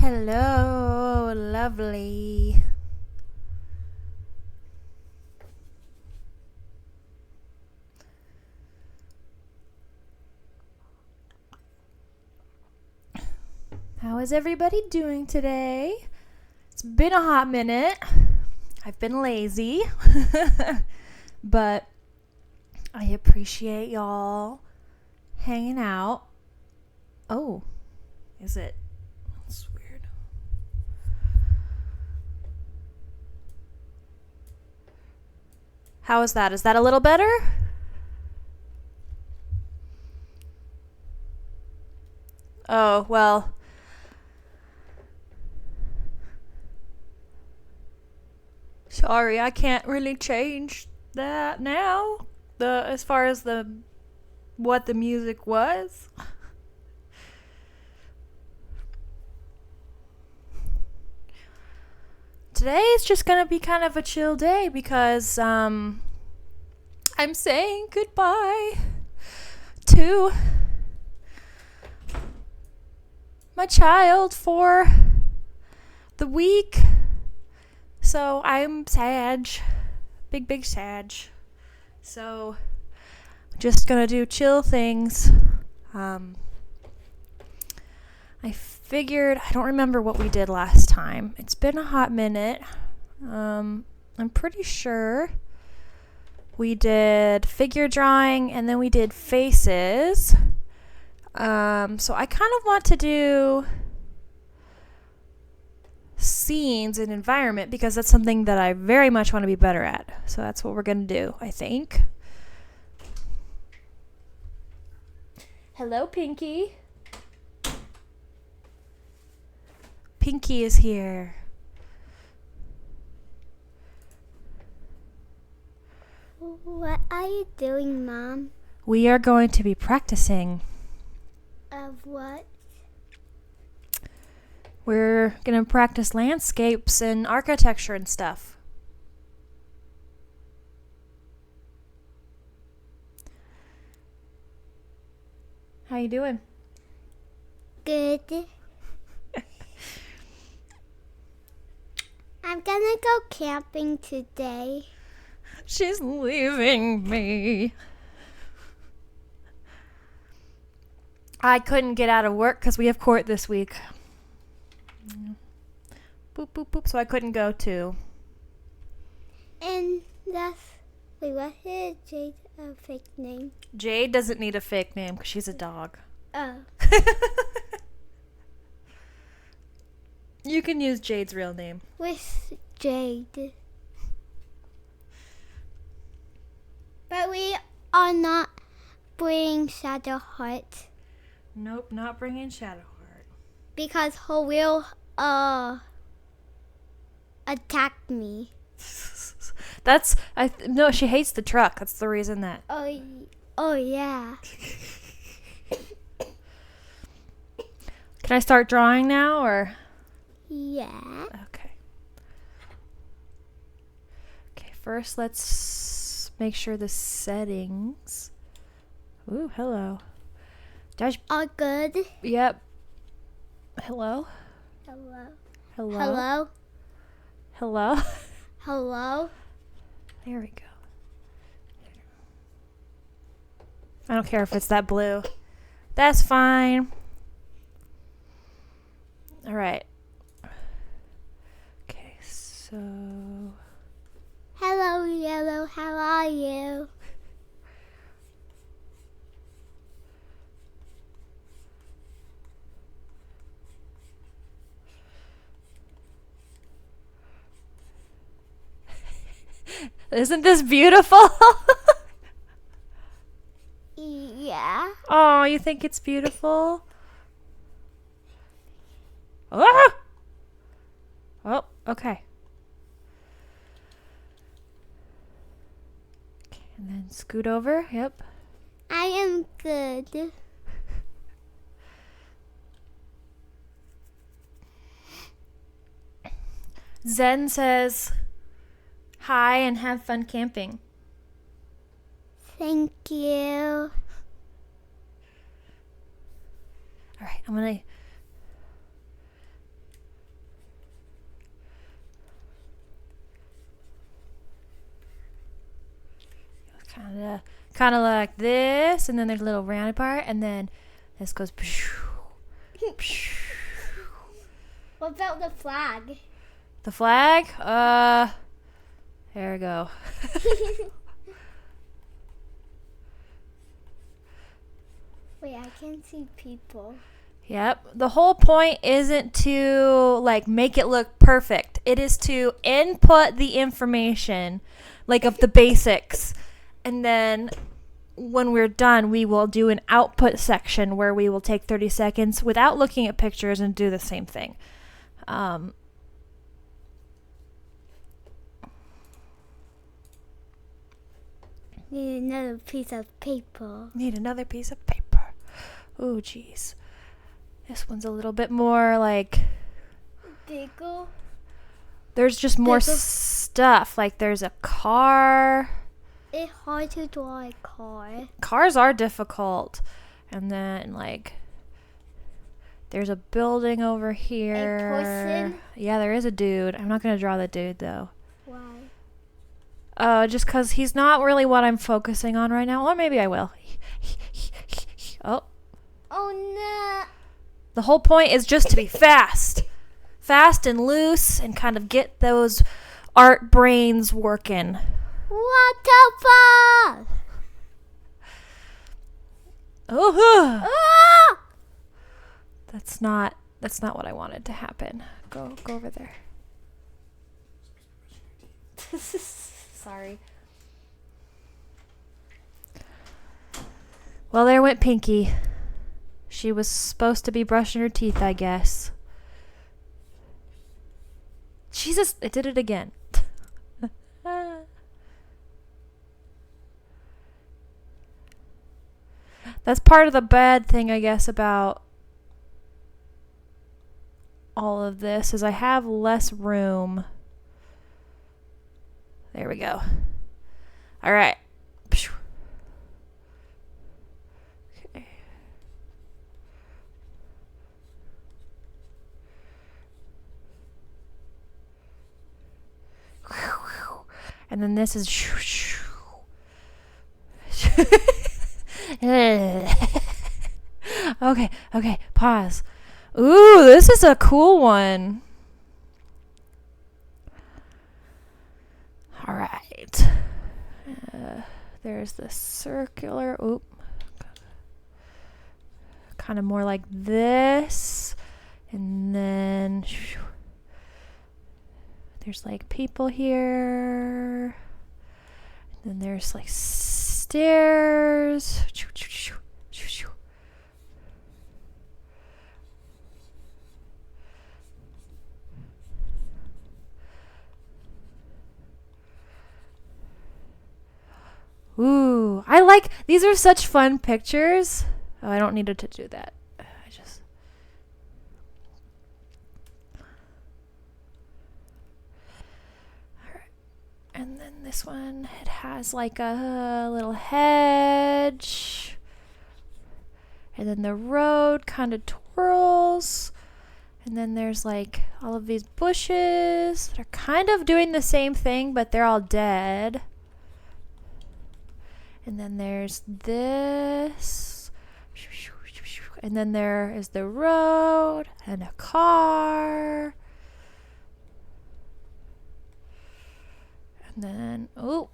Hello, lovely. How is everybody doing today? It's been a hot minute. I've been lazy, but I appreciate y'all hanging out. Oh, is it? That's weird. How is that? Is that a little better? Oh, well. Sorry, I can't really change that now. As far as what the music was. Today is just gonna be kind of a chill day because I'm saying goodbye to my child for the week. So I'm sad. Big sad. So just gonna do chill things. I figured, I don't remember what we did last time. It's been a hot minute. I'm pretty sure we did figure drawing and then we did faces. So I kind of want to do scenes and environment because that's something that I very much want to be better at. So that's what we're going to do, I think. Hello, Pinky. Pinky is here. What are you doing, Mom? We are going to be practicing. Of what? We're going to practice landscapes and architecture and stuff. How you doing? Good. I'm gonna go camping today. She's leaving me. I couldn't get out of work because we have court this week. Boop, boop, boop. So I couldn't go too. And wait, what is Jade a fake name? Jade doesn't need a fake name because she's a dog. Oh. You can use Jade's real name. With Jade. But we are not bringing Shadowheart. Nope, not bringing Shadowheart. Because her will attack me. No, she hates the truck. That's the reason that. Oh yeah. Can I start drawing now or? Yeah. Okay. Okay, first let's make sure the settings. Ooh, hello. Are good. Yep. Hello. Hello. Hello. Hello. Hello. Hello. There we go. I don't care if it's that blue. That's fine. All right. Okay, so. Hello, Yellow. How are you? Isn't this beautiful? Yeah. Oh, you think it's beautiful? Ah! Oh, okay. Okay, and then scoot over. Yep. I am good. Zen says, hi and have fun camping. Thank you. All right, I'm going to kind of like this, and then there's a little rounded part, and then this goes. What about the flag? The flag? There we go. Wait, I can see people. Yep. The whole point isn't to like make it look perfect. It is to input the information, like of the basics. And then when we're done, we will do an output section where we will take 30 seconds without looking at pictures and do the same thing. Need another piece of paper. Need another piece of paper. Oh, jeez. This one's a little bit more like... Bigger? There's just more Bigger. stuff. Like there's a car. It's hard to draw a car. Cars are difficult. And then like... There's a building over here. A person? Yeah, there is a dude. I'm not going to draw the dude though. Why? Just because he's not really what I'm focusing on right now. Or maybe I will. Oh. Oh no! The whole point is just to be fast. Fast and loose and kind of get those art brains working. What the fuck? Oh, Ah! that's not what I wanted to happen. Go over there. Sorry. Well, there went Pinky. She was supposed to be brushing her teeth, I guess. Jesus, it did it again. That's part of the bad thing, I guess, about all of this is I have less room. There we go. All right. Okay. And then this is okay, pause. Ooh, this is a cool one. All right. There's the circular. Oop. Kind of more like this. And then there's like people here. And then there's like stairs. Ooh, I like, these are such fun pictures. Oh, I don't need it to do that. Alright. And then this one, it has like a little hedge. And then the road kind of twirls. And then there's like all of these bushes that are kind of doing the same thing, but they're all dead. And then there's this. And then there is the road and a car. And then, oh,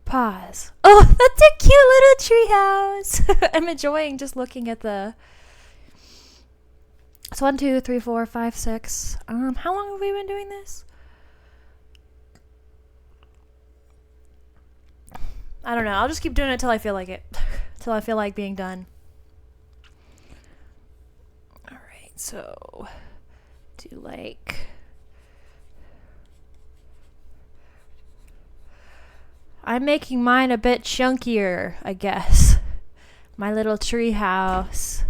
pause. Oh, that's a cute little tree house. I'm enjoying just looking at the... It's 1, 2, 3, 4, 5, 6. How long have we been doing this? I don't know. I'll just keep doing it till I feel like it. Till I feel like being done. Alright, so do like... I'm making mine a bit chunkier, I guess. My little tree house.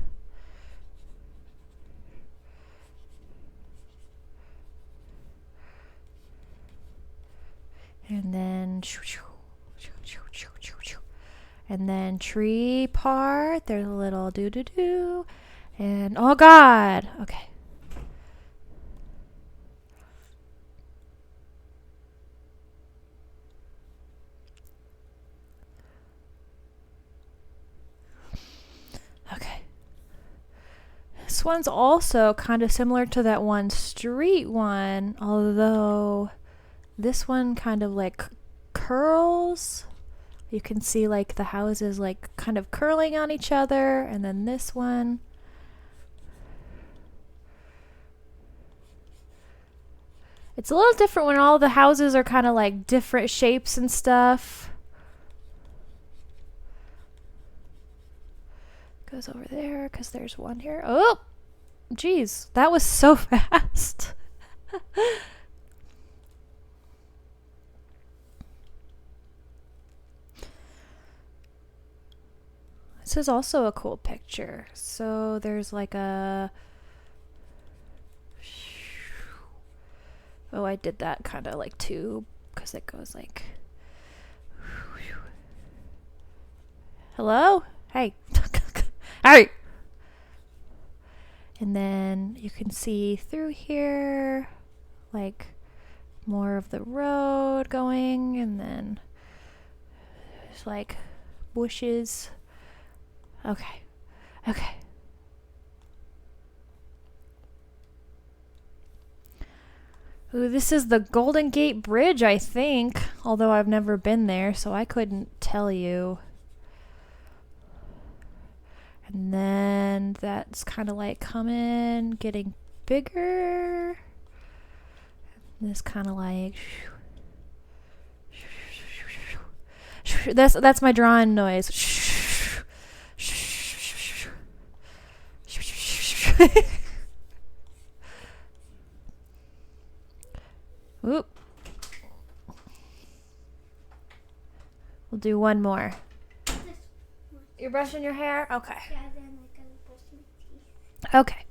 And then... And then tree part, there's a little doo-doo-doo. And, oh God, okay. This one's also kind of similar to that one street one, although this one kind of like curls. You can see like the houses like kind of curling on each other, and then this one. It's a little different when all the houses are kind of like different shapes and stuff. Goes over there because there's one here. Oh, geez, that was so fast. This is also a cool picture. So there's like a... Oh, I did that kind of like too, because it goes like... Hello? Hey. Hey! And then you can see through here, like more of the road going, and then there's like bushes. Okay. Okay. Ooh, this is the Golden Gate Bridge, I think. Although I've never been there, so I couldn't tell you. And then that's kind of like coming, getting bigger. And this kind of like... That's my drawing noise. Oop. We'll do one more. You're brushing your hair? Okay. Yeah, then I gotta brush my teeth. Okay.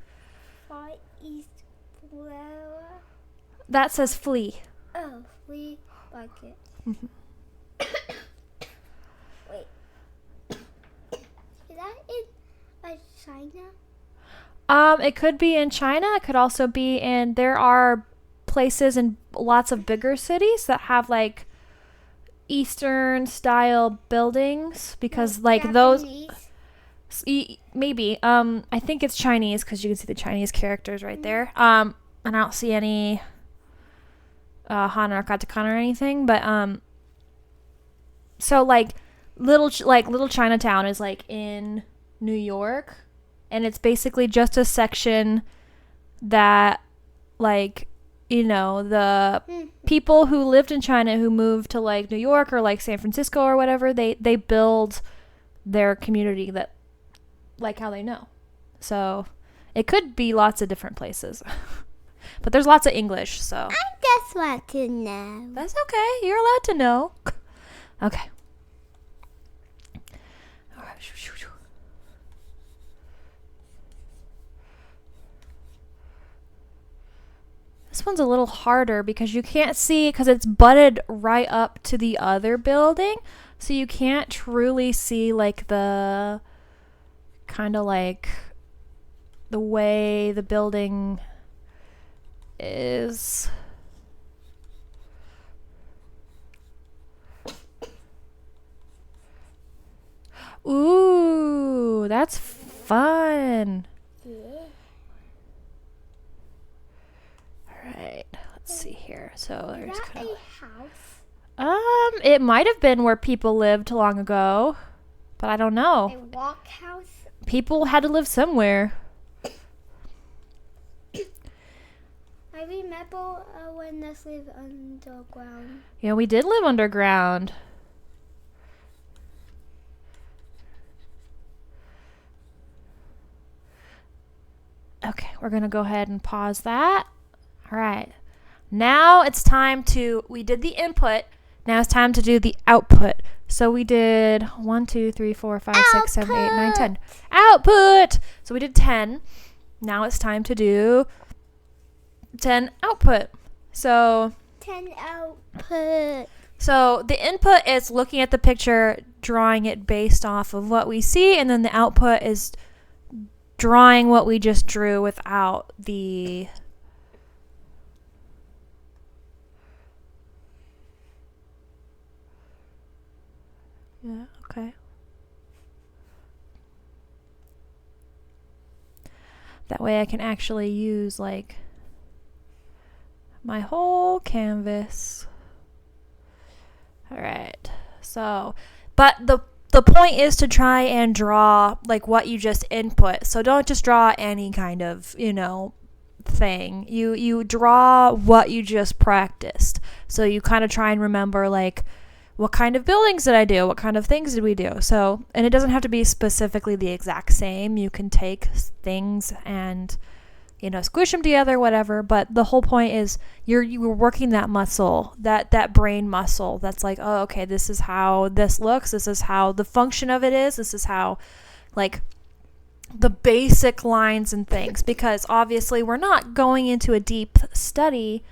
Far East Flower. That says flea. Oh, flea bucket. Mm-hmm. Wait. Is that in China? It could be in China. It could also be in... There are places in lots of bigger cities that have like Eastern style buildings because like Japanese. those maybe I think it's Chinese because you can see the Chinese characters right there. And I don't see any Hana or katakana or anything, but so like little Chinatown is like in New York, and it's basically just a section that like, you know, the people who lived in China who moved to like New York or like San Francisco or whatever, they build their community that like how they know. So it could be lots of different places. But there's lots of English, so. I just want to know. That's okay. You're allowed to know. Okay. All right. This one's a little harder because you can't see, because it's butted right up to the other building. So you can't truly see like the kind of like the way the building is. Ooh, that's fun. Yeah. Alright, let's see here. So Is there's that kind of a house? it might have been where people lived long ago, but I don't know. A walk house? People had to live somewhere. I remember when us lived underground. Yeah, we did live underground. Okay, we're going to go ahead and pause that. All right. Now it's time to, we did the input. Now it's time to do the output. So we did 1, 2, 3, 4, 5, 6, 7, 8, 9, 10. Output! So we did 10. Now it's time to do 10 output. So 10 output. So the input is looking at the picture, drawing it based off of what we see, and then the output is drawing what we just drew without the... Yeah, okay. That way I can actually use like my whole canvas. All right. So, but the point is to try and draw like what you just input. So don't just draw any kind of, thing. You draw what you just practiced. So you kind of try and remember like what kind of buildings did I do? What kind of things did we do? So, and it doesn't have to be specifically the exact same. You can take things and squish them together, whatever. But the whole point is you're working that muscle, that brain muscle. That's like, oh, okay, this is how this looks. This is how the function of it is. This is how, like, the basic lines and things. Because obviously we're not going into a deep study.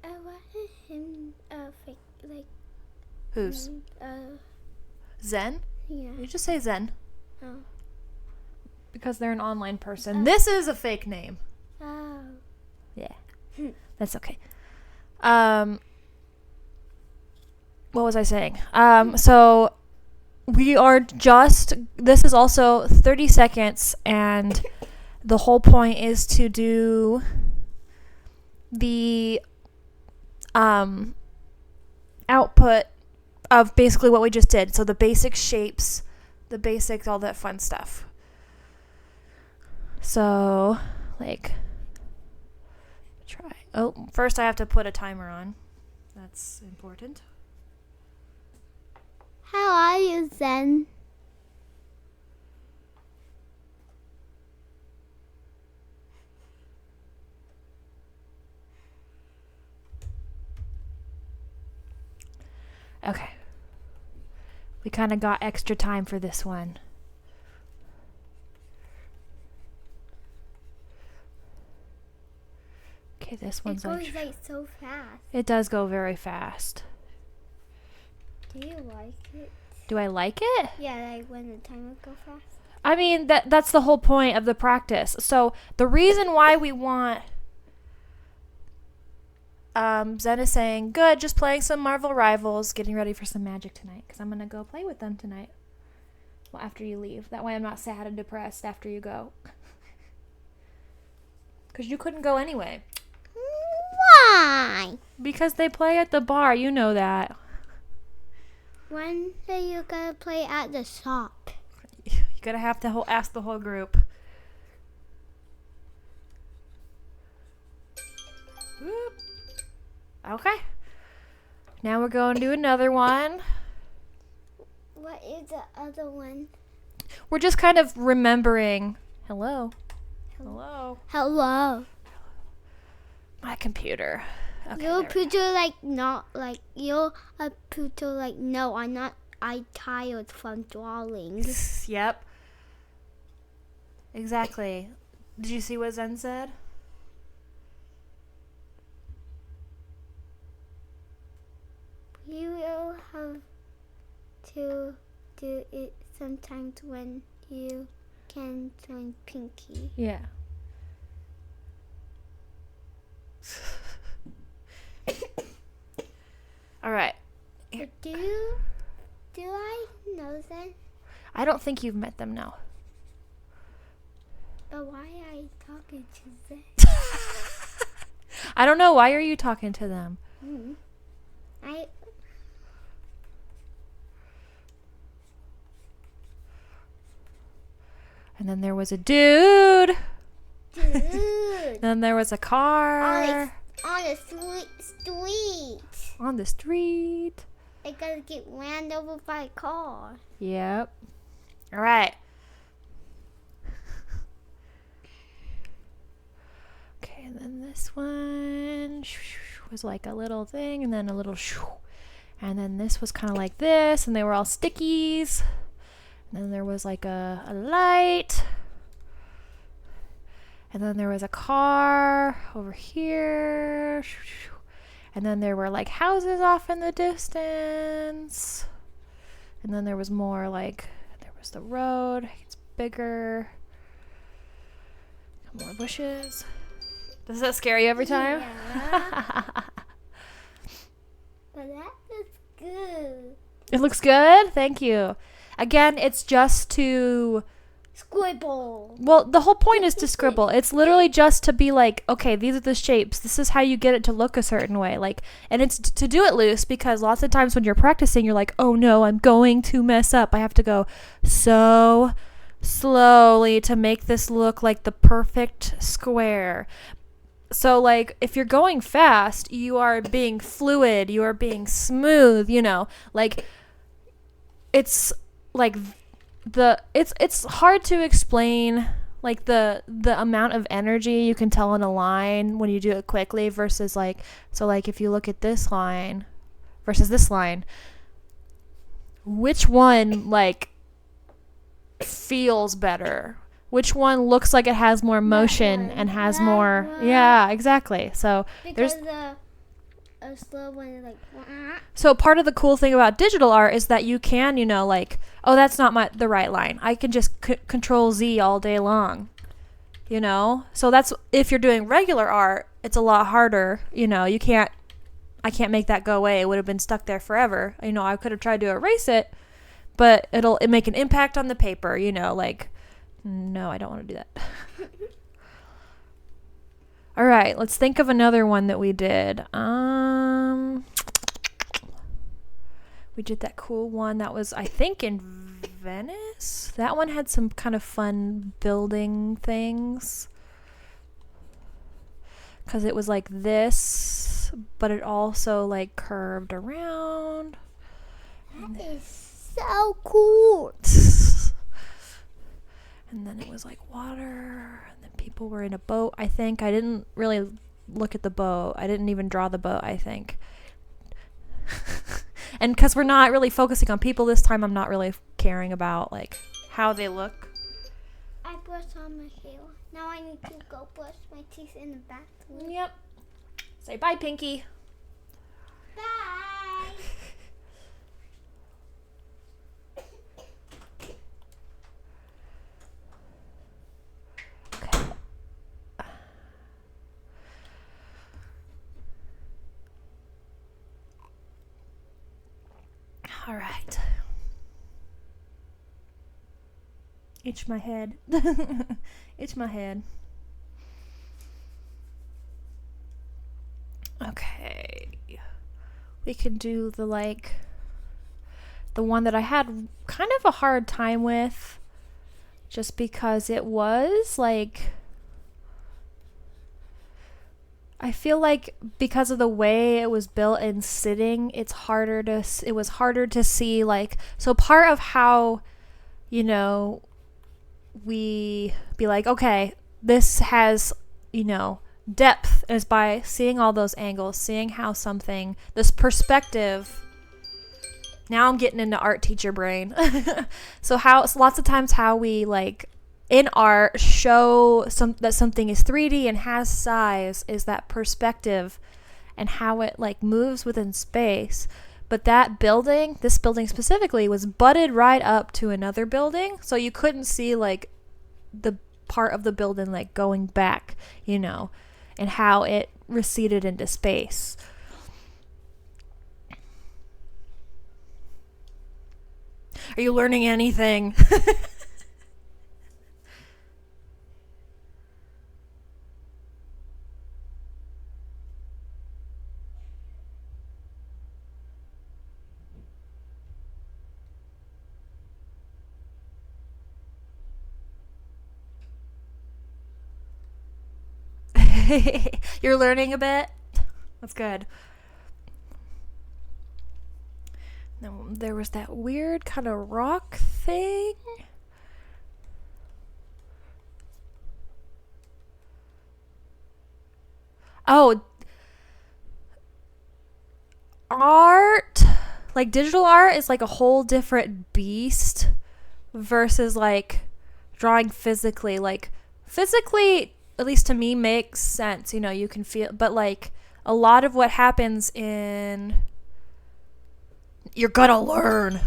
What is him fake like? Who's? Zen? Yeah. You just say Zen. Oh. Because they're an online person. This is a fake name. Oh. Yeah. That's okay. What was I saying? So we are this is also 30 seconds, and the whole point is to do the output of basically what we just did. So the basic shapes, the basics, all that fun stuff. So, like, try. Oh, first I have to put a timer on. That's important. How are you, Zen? Okay. We kind of got extra time for this one. Okay, this one's it goes like so fast. It does go very fast. Do you like it? Do I like it? Yeah, like when the timer goes fast. I mean, that's the whole point of the practice. So the reason why we want Zen is saying, good, just playing some Marvel Rivals, getting ready for some magic tonight, because I'm going to go play with them tonight. Well, after you leave. That way I'm not sad and depressed after you go. Because you couldn't go anyway. Why? Because they play at the bar, you know that. When are you gonna play at the shop? You're gonna have to ask the whole group. Whoop. Okay. Now we're going to do another one. What is the other one? We're just kind of remembering. Hello. Hello. Hello. My computer. Okay, Your computer like not like your computer like no, I'm not. I'm tired from drawing. Yep. Exactly. Did you see what Zen said? You will have to do it sometimes when you can join Pinky. Yeah. All right. Do I know them? I don't think you've met them now. But why are you talking to them? I don't know. Why are you talking to them? And then there was a dude. Then there was a car. On the street. On the street. They're gonna get ran over by a car. Yep. All right. Okay, and then this one was like a little thing, and then a little and then this was kind of like this, and they were all stickies. And then there was like a light. And then there was a car over here. And then there were like houses off in the distance. And then there was more like, there was the road. It's bigger. More bushes. Does that scare you every time? Yeah. But that looks good. It looks good? Thank you. Again, it's just to Scribble. Well, the whole point is to scribble. It's literally just to be like, okay, these are the shapes. This is how you get it to look a certain way. Like, and it's to do it loose because lots of times when you're practicing, you're like, oh no, I'm going to mess up. I have to go so slowly to make this look like the perfect square. So, like, if you're going fast, you are being fluid, you are being smooth, like, it's like it's hard to explain, like, the amount of energy you can tell in a line when you do it quickly versus, like, so, like, if you look at this line versus this line, which one, like, feels better? Which one looks like it has more motion and has more... Yeah, exactly. So because a slow one is like... So part of the cool thing about digital art is that you can, like, oh, that's not the right line. I can just control Z all day long, So that's, if you're doing regular art, it's a lot harder, I can't make that go away. It would have been stuck there forever. I could have tried to erase it, but it'll make an impact on the paper, like... No, I don't want to do that. All right, let's think of another one that we did. We did that cool one that was, I think, in Venice. That one had some kind of fun building things. Because it was like this, but it also, like, curved around. That is so cool. And then it was like water, and then people were in a boat, I think. I didn't really look at the boat. I didn't even draw the boat, I think. And because we're not really focusing on people this time, I'm not really caring about, like, how they look. I brushed on my hair. Now I need to go brush my teeth in the bathroom. Yep. Say bye, Pinky. Bye. All right. Itch my head. Itch my head. Okay. We can do the one that I had kind of a hard time with, just because it was like, I feel like because of the way it was built and sitting, it was harder to see, like, so part of how, we be like, okay, this has, depth, is by seeing all those angles, seeing how this perspective, now I'm getting into art teacher brain. So lots of times how we, like, in art show that something is 3D and has size is that perspective and how it, like, moves within space. But this building specifically, was butted right up to another building, so you couldn't see, like, the part of the building, like, going back, and how it receded into space. Are you learning anything? You're learning a bit? That's good. Now, there was that weird kind of rock thing. Oh, art, like, digital art is like a whole different beast versus, like, drawing physically. Like, physically, at least to me, makes sense. You can feel, but, like, a lot of what happens you're gonna learn.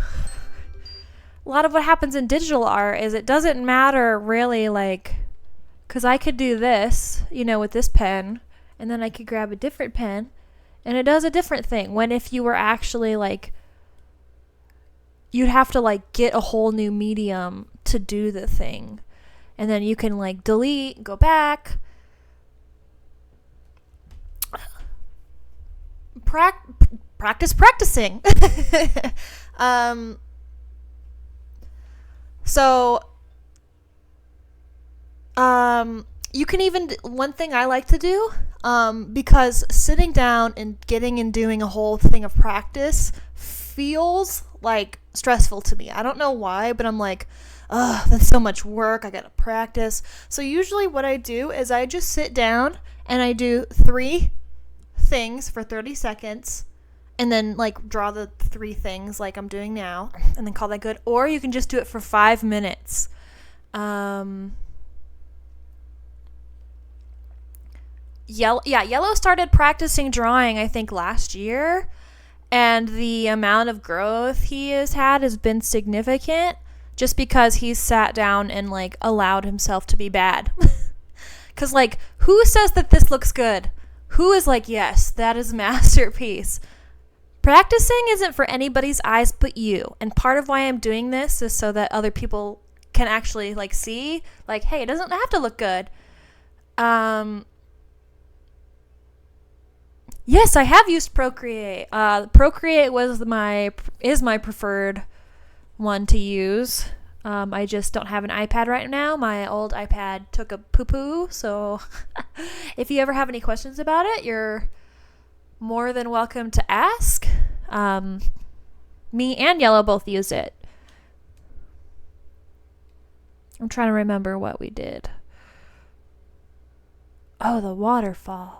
A lot of what happens in digital art is it doesn't matter really, like, because I could do this, with this pen, and then I could grab a different pen, and it does a different thing. When if you were actually, like, you'd have to, like, get a whole new medium to do the thing. And then you can like delete, go back. Practicing. You can even, one thing I like to do, because sitting down and getting and doing a whole thing of practice feels like stressful to me. I don't know why, but I'm like, ugh, that's so much work. I gotta practice. So usually what I do is I just sit down and I do 3 things for 30 seconds and then like draw the 3 things like I'm doing now and then call that good. Or you can just do it for 5 minutes. Yellow started practicing drawing I think last year, and the amount of growth he has been significant just because he's sat down and like allowed himself to be bad. Because like, who says that this looks good? Who is like, yes, that is a masterpiece? Practicing isn't for anybody's eyes but you. And part of why I'm doing this is so that other people can actually like see, like, hey, it doesn't have to look good. Yes, I have used Procreate. Procreate is my preferred one to use. I just don't have an iPad right now. My old iPad took a poo-poo, so if you ever have any questions about it, you're more than welcome to ask. Me and Yellow both use it. I'm trying to remember what we did. Oh, the waterfall.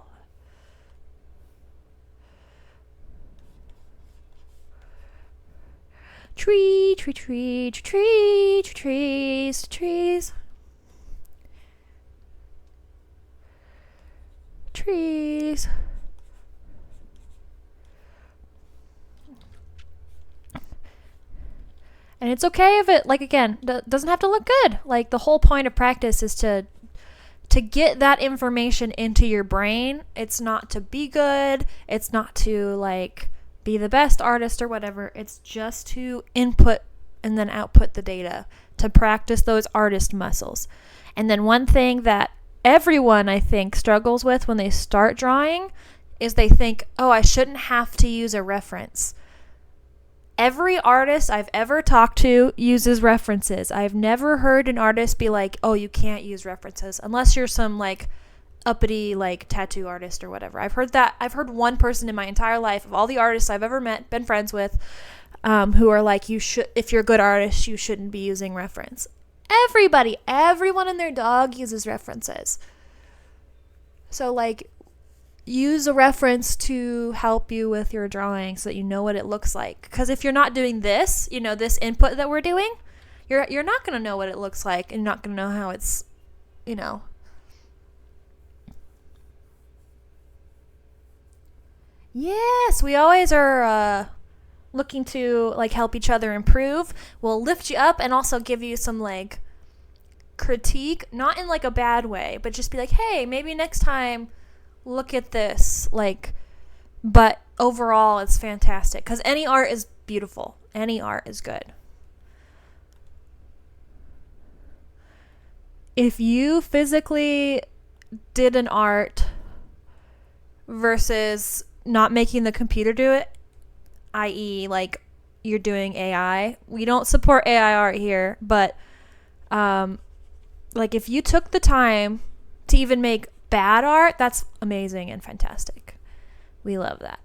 Tree, tree, tree, tree, tree, trees, trees. Trees. And it's okay if it, like, again, doesn't have to look good. Like, the whole point of practice is to get that information into your brain. It's not to be good. It's not to, like, be the best artist or whatever. It's just to input and then output the data, to practice those artist muscles. And then one thing that everyone, I think, struggles with when they start drawing is they think, oh, I shouldn't have to use a reference. Every artist I've ever talked to uses references. I've never heard an artist be like, oh, you can't use references unless you're some like uppity like tattoo artist or whatever. I've heard one person in my entire life of all the artists I've ever met, been friends with, who are like, if you're a good artist, you shouldn't be using reference. Everyone and their dog uses references. So like, use a reference to help you with your drawing so that you know what it looks like. Because if you're not doing this, this input that we're doing, you're not going to know what it looks like, and you're not going to know how it's, Yes, we always are looking to like help each other improve. We'll lift you up and also give you some like critique, not in like a bad way, but just be like, hey, maybe next time look at this, like, but overall it's fantastic because any art is beautiful. Any art is good. If you physically did an art versus not making the computer do it, i.e. like you're doing AI, we don't support AI art here, but like if you took the time to even make bad art, that's amazing and fantastic. We love that.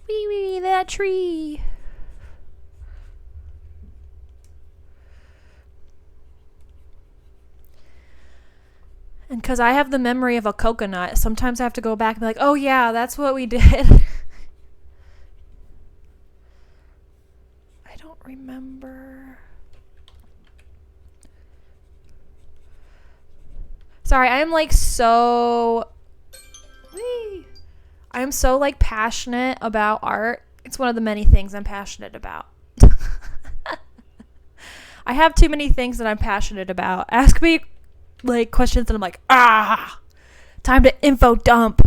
Wee, that tree. And because I have the memory of a coconut, sometimes I have to go back and be like, oh yeah, that's what we did. I don't remember. Sorry, I'm like so... I'm so like passionate about art. It's one of the many things I'm passionate about. I have too many things that I'm passionate about. Ask me like questions and I'm like, time to info dump.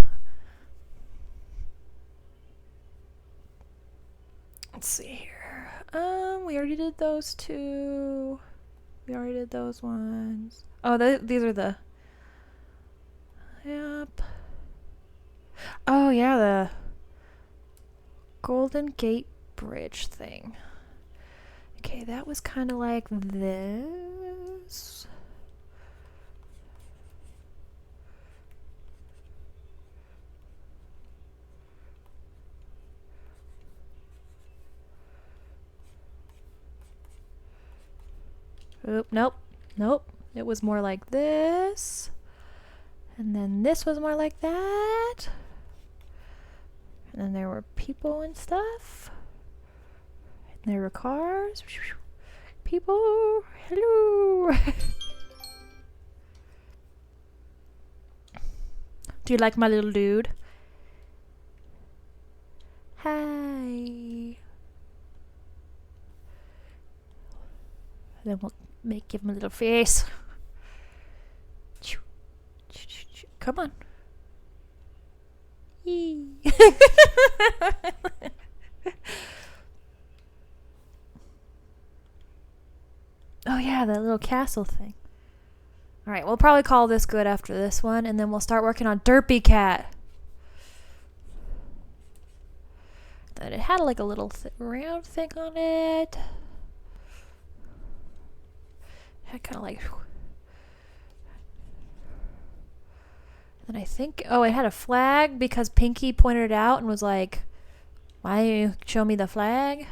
Let's see here. We already did those two. We already did those ones. Oh, these are the. Yep. Oh yeah, the Golden Gate Bridge thing. Okay, that was kind of like this. Oop, nope. Nope. It was more like this. And then this was more like that. And then there were people and stuff. And there were cars. People. Hello. Do you like my little dude? Hi. Then we'll give him a little face. Come on. Oh yeah, that little castle thing. Alright, we'll probably call this good after this one, and then we'll start working on Derpy Cat. Then it had like a little round thing on it. It had kind of like... And I think, it had a flag because Pinky pointed it out and was like, why don't you show me the flag?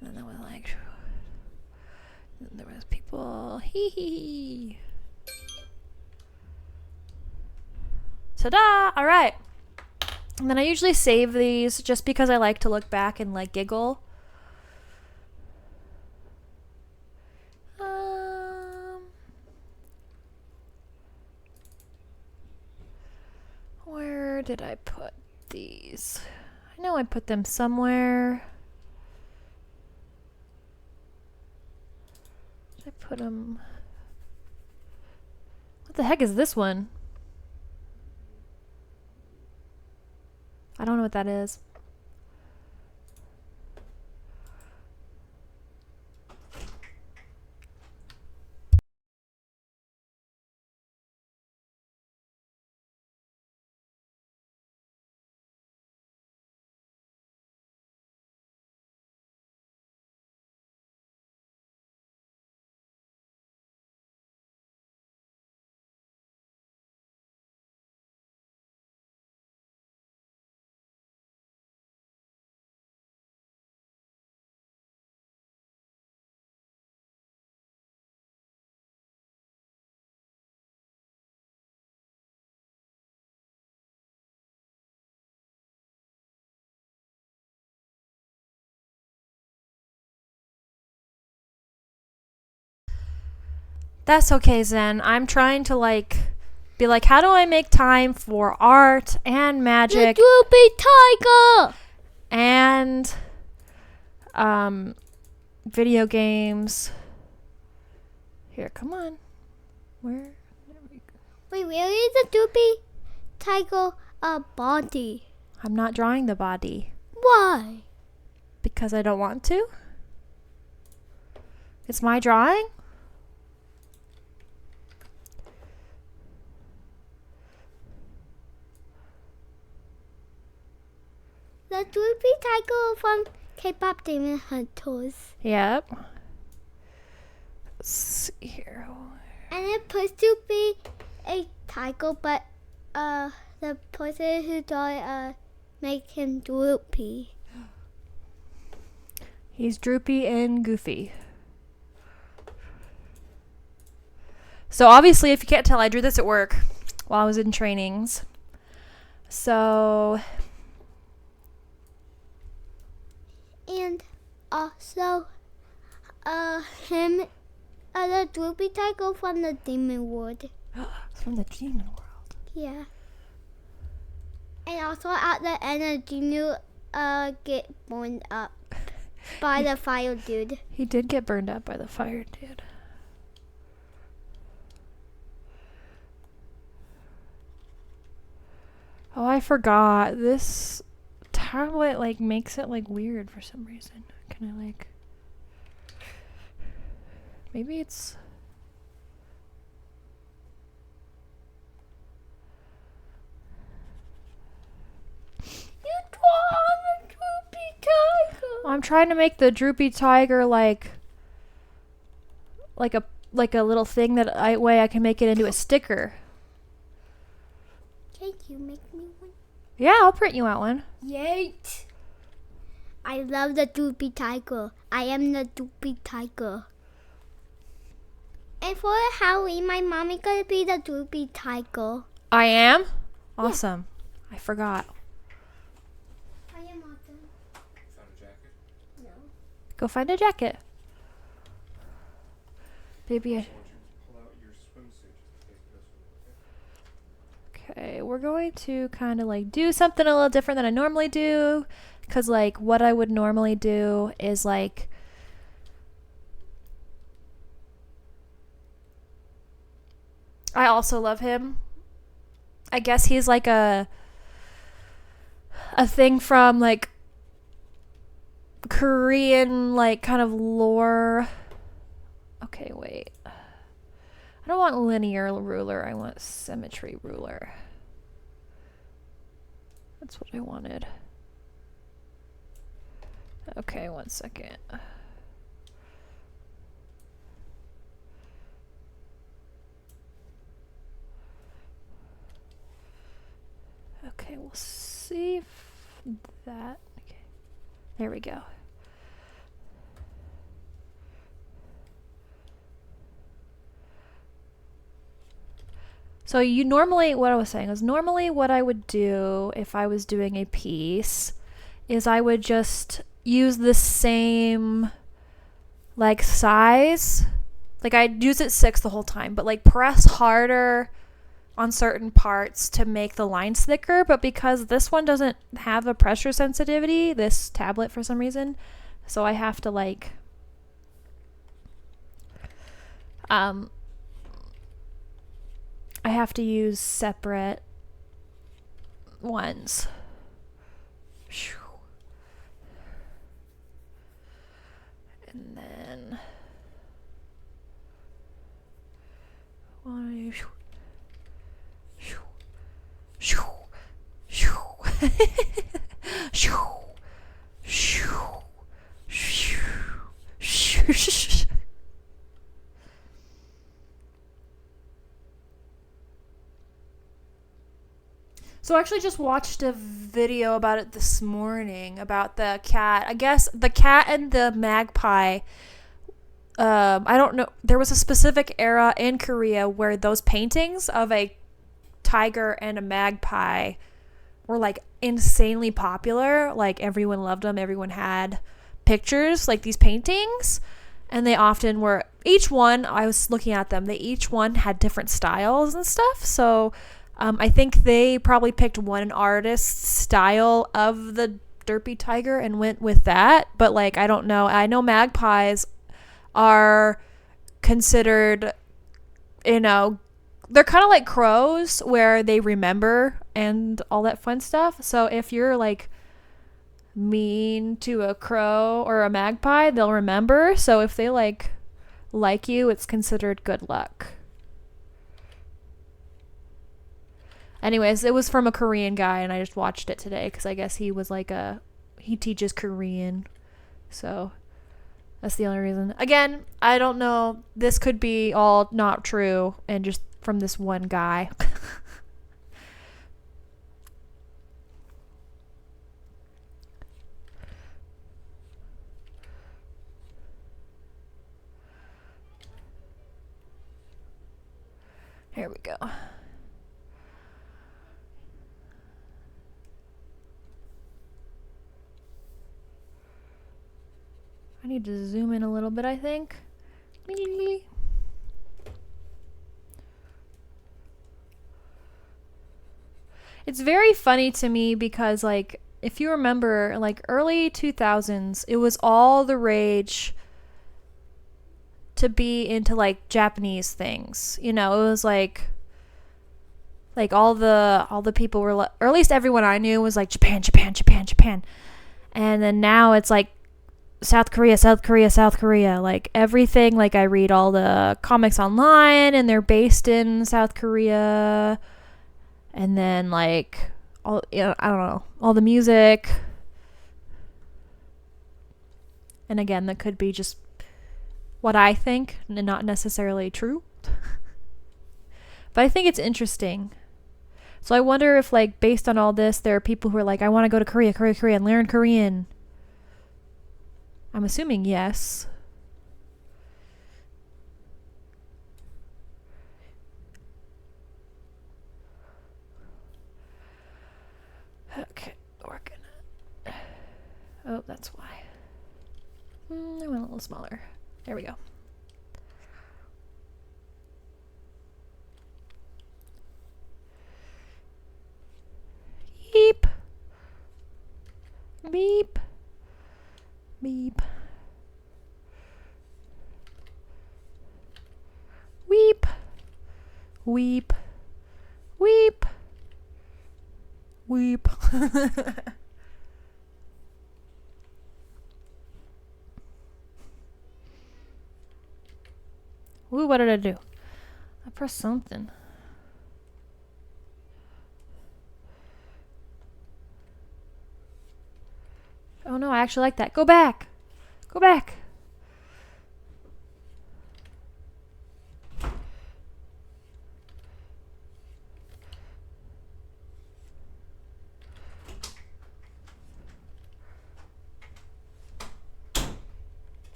And then there was like, and there was people, hee hee. Ta-da! Alright. And then I usually save these just because I like to look back and like giggle. Where did I put these? I know I put them somewhere. Did I put them? What the heck is this one? I don't know what that is. That's okay, Zen. I'm trying to be like, how do I make time for art and magic? The Droopy Tiger! And video games. Here, come on. Where? There we go. Wait, where is the Droopy Tiger body? I'm not drawing the body. Why? Because I don't want to. It's my drawing. The Droopy Tiger from KPop Demon Hunters. Yep. Let's see here. And it's supposed to be a tiger, but the person who draw it make him droopy. He's droopy and goofy. So obviously, if you can't tell, I drew this at work while I was in trainings. So... And also, the Droopy Tiger from the Demon World. From the Demon World. Yeah. And also at the end, the Demon get burned up by the fire dude. He did get burned up by the fire dude. Oh, I forgot. This how it like makes it like weird for some reason. Can I like, maybe it's, You draw on a droopy tiger. I'm trying to make the droopy tiger like a little thing that I can make it into a sticker. Can you make me one? Yeah, I'll print you out one. Yet. I love the droopy tiger. I am the droopy tiger. And for Halloween, my mommy gonna be the droopy tiger. I am? Awesome. Yeah. I forgot. I am awesome. Found a jacket? No. Go find a jacket. Baby, I want you to pull out your swimsuit just in case it goes swimming, okay, we're going to kind of like do something a little different than I normally do. Because like what I would normally do is like, I also love him. I guess he's like a thing from like Korean like kind of lore. Okay, wait. I don't want linear ruler. I want symmetry ruler. That's what I wanted. Okay, 1 second. Okay, we'll see if that... Okay. There we go. So you normally, what I was saying is normally what I would do if I was doing a piece is I would just use the same like size. Like I'd use it 6 the whole time, but like press harder on certain parts to make the lines thicker. But because this one doesn't have a pressure sensitivity, this tablet for some reason, so I have to like I have to use separate ones. And then So I actually just watched a video about it this morning about the cat. I guess the cat and the magpie. I don't know. There was a specific era in Korea where those paintings of a tiger and a magpie were like insanely popular. Like everyone loved them. Everyone had pictures like these paintings. And they often were, each one, I was looking at them, they each one had different styles and stuff. So I think they probably picked one artist's style of the derpy tiger and went with that. But like, I don't know. I know magpies are considered, you know, they're kind of like crows where they remember and all that fun stuff. So if you're like mean to a crow or a magpie, they'll remember. So if they like you, it's considered good luck. Anyways, it was from a Korean guy and I just watched it today because I guess he was like he teaches Korean. So that's the only reason. Again, I don't know. This could be all not true and just from this one guy. Here we go. I need to zoom in a little bit, I think. It's very funny to me because, like, if you remember, like, early 2000s, it was all the rage to be into, like, Japanese things. You know, it was, like Like all the people were or at least everyone I knew was like Japan, Japan, Japan, Japan. And then now it's like South Korea, South Korea, South Korea. Like everything, like I read all the comics online and they're based in South Korea. And then like all, I don't know, all the music. And again, that could be just what I think and not necessarily true. But I think it's interesting. So I wonder if, like, based on all this, there are people who are like, I want to go to Korea, and learn Korean. I'm assuming yes. Okay, we're gonna... Oh, that's why. I went a little smaller. There we go. Beep. Beep. Beep. Weep. Weep. Weep. Weep. Ooh, what did I do? I pressed something. Oh no, I actually like that. Go back. Go back.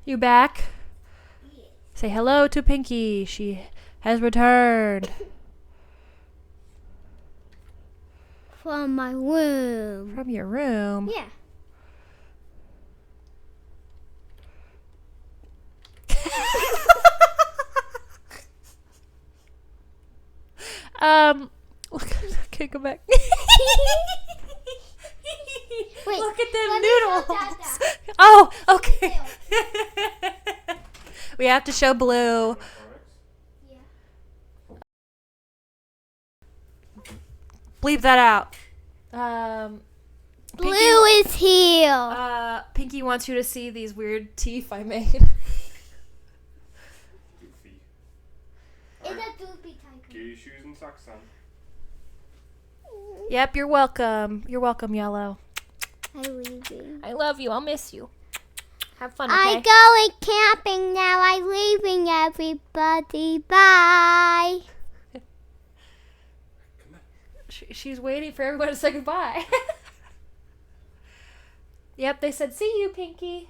You back? Say hello to Pinky. She has returned. From my room. From your room? Yeah. Okay, go back. Wait, Look at them let me noodles. show Dada. Oh, okay. We have to show Blue. Yeah. Bleep that out. Blue is here. Pinky wants you to see these weird teeth I made. Goofy. It's a doopy tiger. Get your shoes and socks on. Yep, you're welcome. You're welcome, Yellow. I'm leaving. I love you. I'll miss you. Have fun, okay? I'm going camping now. I'm leaving, everybody. Bye. Come on. She's waiting for everyone to say goodbye. Yep, they said, see you, Pinky.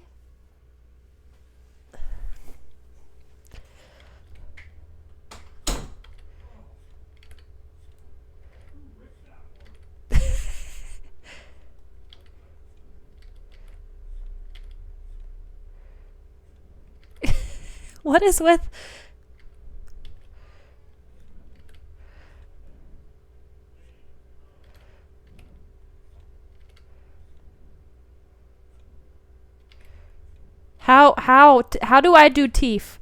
What is with... How do I do teeth?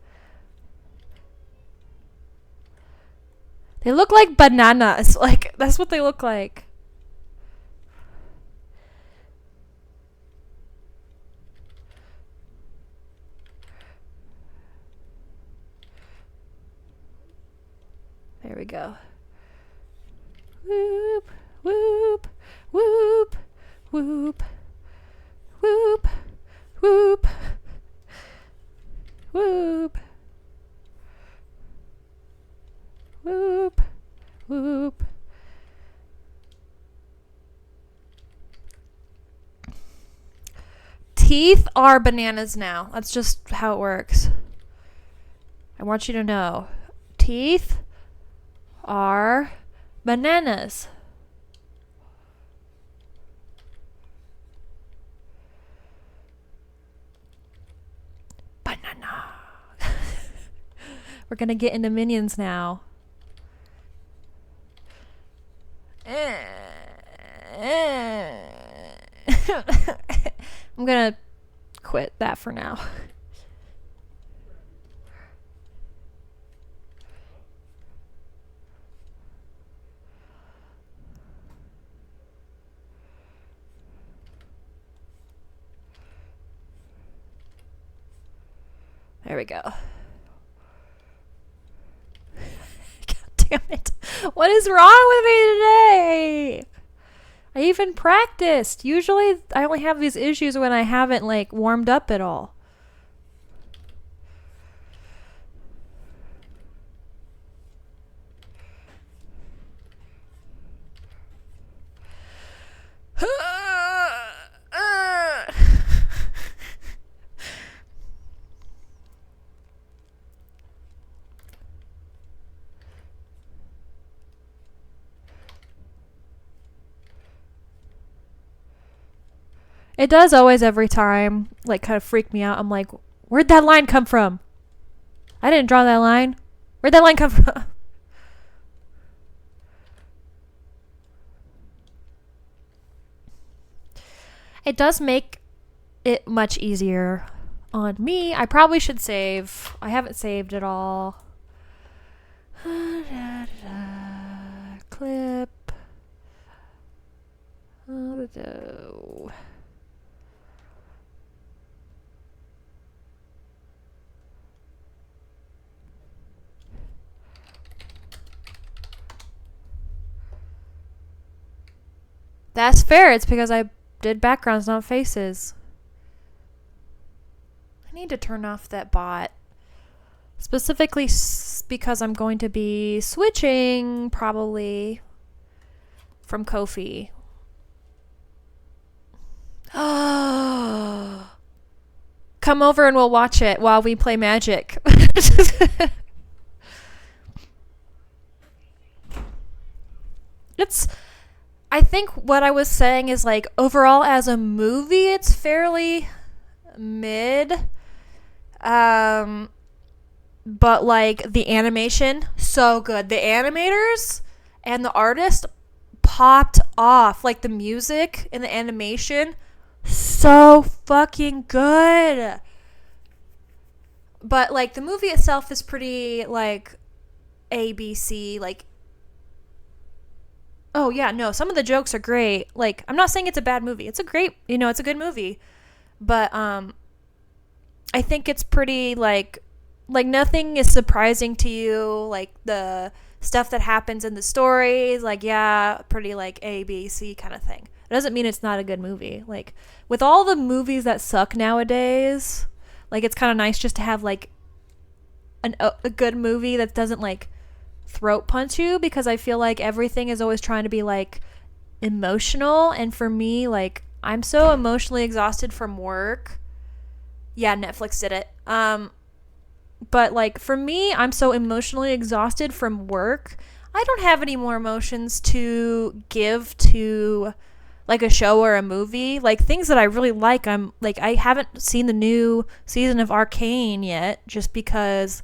They look like bananas. Like, that's what they look like. There we go. Whoop, whoop, whoop, whoop, whoop, whoop, whoop, whoop, whoop. Teeth are bananas now. That's just how it works. I want you to know. Teeth are bananas. Banana. We're gonna get into Minions now. I'm gonna quit that for now. There we go. God damn it. What is wrong with me today? I even practiced. Usually I only have these issues when I haven't like warmed up at all. It does always every time, like, kind of freak me out. I'm like, where'd that line come from? I didn't draw that line. Where'd that line come from? It does make it much easier on me. I probably should save. I haven't saved at all. Clip. That's fair. It's because I did backgrounds, not faces. I need to turn off that bot. Specifically because I'm going to be switching probably from Ko-fi. Come over and we'll watch it while we play Magic. I think what I was saying is like overall as a movie it's fairly mid. But like the animation, so good. The animators and the artist popped off. Like the music and the animation, so fucking good. But like the movie itself is pretty like ABC, like oh yeah, no, some of the jokes are great. Like I'm not saying it's a bad movie. It's a great, it's a good movie. But I think it's pretty like nothing is surprising to you. Like the stuff that happens in the stories, like yeah, pretty like A, B, C kind of thing. It doesn't mean it's not a good movie. Like with all the movies that suck nowadays, like it's kind of nice just to have like a good movie that doesn't like throat punch you, because I feel like everything is always trying to be like emotional, and for me like I'm so emotionally exhausted from work. Yeah, Netflix did it. But like for me, I'm so emotionally exhausted from work. I don't have any more emotions to give to like a show or a movie. Like things that I really like, I'm like I haven't seen the new season of Arcane yet just because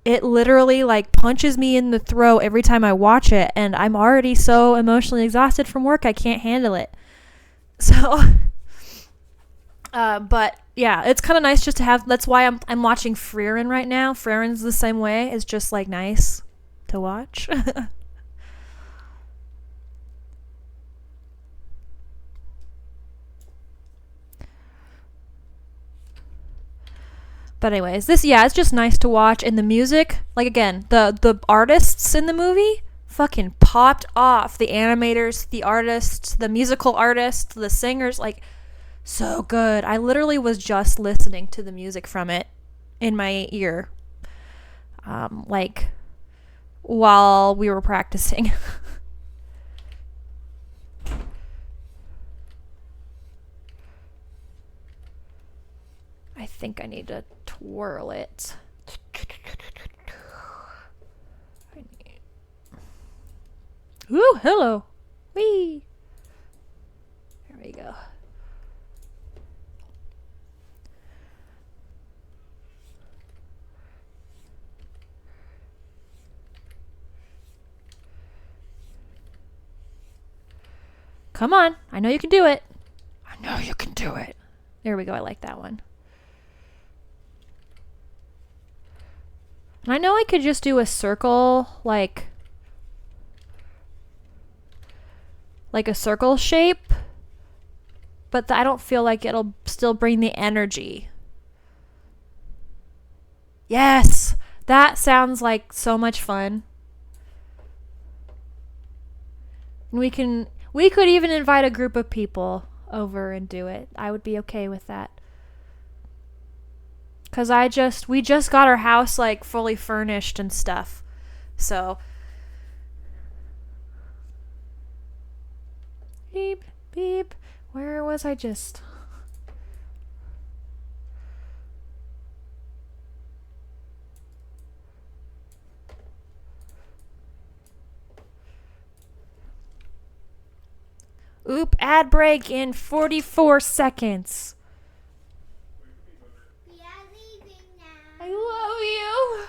it literally like punches me in the throat every time I watch it, and I'm already so emotionally exhausted from work I can't handle it. So but yeah, it's kind of nice just to have. That's why I'm watching Frieren right now. Frieren's the same way. It's just like nice to watch. But anyways, it's just nice to watch, and the music, like again, the artists in the movie fucking popped off. The animators, the artists, the musical artists, the singers, like so good. I literally was just listening to the music from it in my ear, like while we were practicing. I think I need to twirl it. Ooh, hello. Whee! There we go. Come on. I know you can do it. I know you can do it. There we go. I like that one. And I know I could just do a circle, like a circle shape, but I don't feel like it'll still bring the energy. Yes! That sounds like so much fun. And we could even invite a group of people over and do it. I would be okay with that. Cause we just got our house like fully furnished and stuff. So beep beep. Where was I just? Oop, ad break in 44 seconds. We are leaving now. I love you.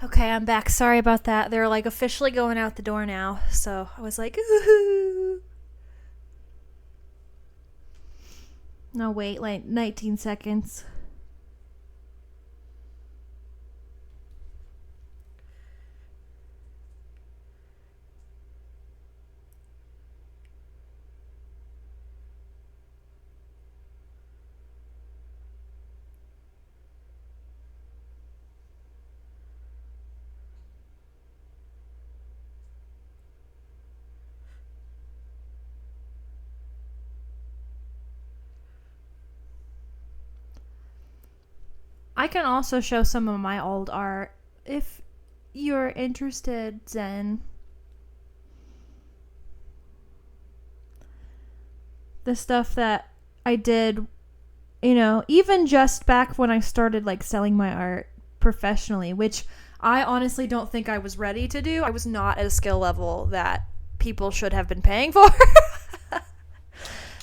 Okay, I'm back. Sorry about that. They're like officially going out the door now. So I was like, ooh. No, wait, like 19 seconds. I can also show some of my old art if you're interested, Zen. The stuff that I did, even just back when I started like selling my art professionally, which I honestly don't think I was ready to do. I was not at a skill level that people should have been paying for.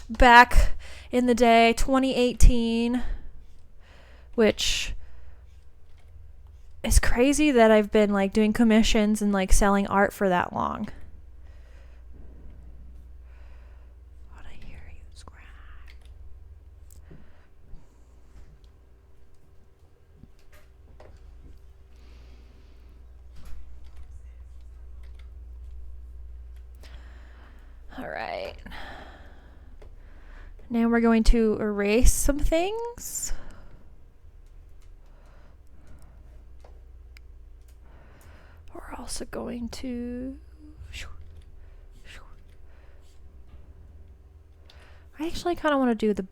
Back in the day, 2018, which is crazy that I've been like doing commissions and like selling art for that long. What I hear you scratch. All right. Now we're going to erase some things. We're also going to... I actually kind of want to do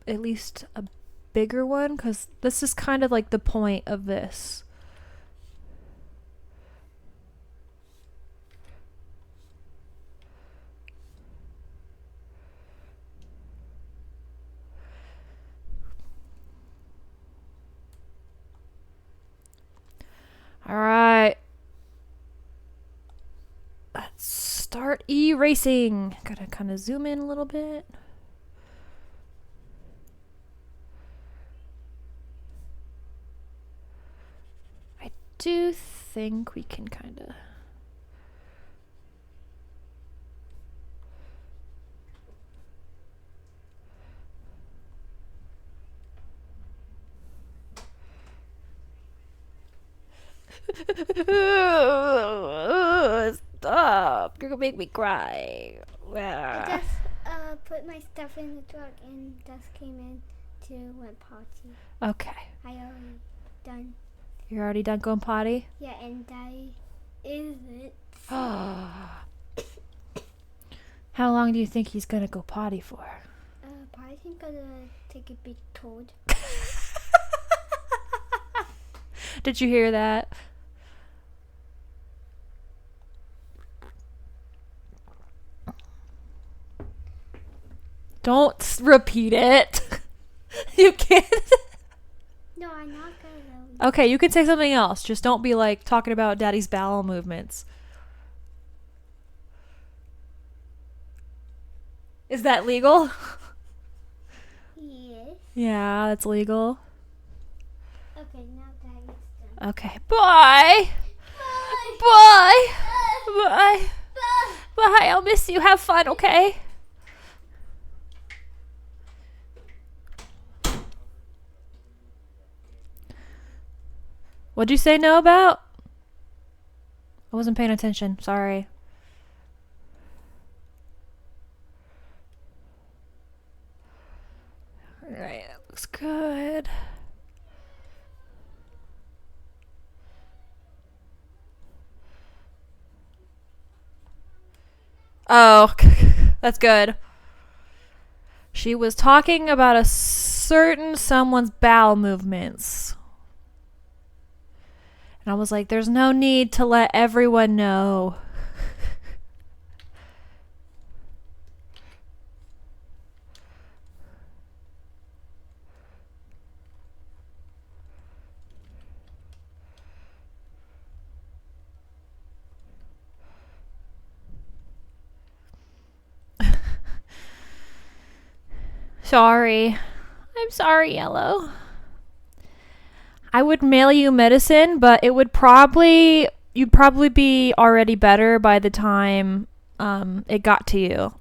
at least a bigger one, because this is kind of like the point of this. All right. Let's start erasing. Gotta kind of zoom in a little bit. I do think we can kind of... Stop. You're gonna make me cry. I just put my stuff in the truck and just came in to went potty. Okay. I already done. You're already done going potty? Yeah, and Daddy isn't. How long do you think he's gonna go potty for? Probably gonna take a big toad. Did you hear that? Don't repeat it. You can't. No, I'm not gonna. Okay, you can say something else. Just don't be like talking about Daddy's bowel movements. Is that legal? Yes. Yeah, that's legal. Okay, now Daddy's done. Okay, bye. Bye. Bye. Bye. I'll miss you. Have fun, okay? What'd you say no about? I wasn't paying attention. Sorry. Alright, that looks Oh, that's good. She was talking about a certain someone's bowel movements. And I was like, there's no need to let everyone know. Sorry. I'm sorry, Yellow. I would mail you medicine, but you'd probably be already better by the time it got to you.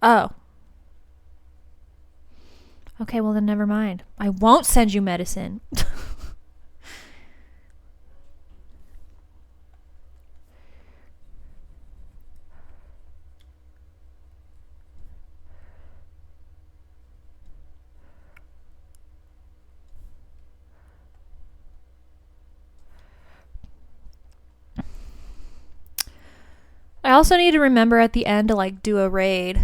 Oh. Okay, well then never mind. I won't send you medicine. I also need to remember at the end to like do a raid.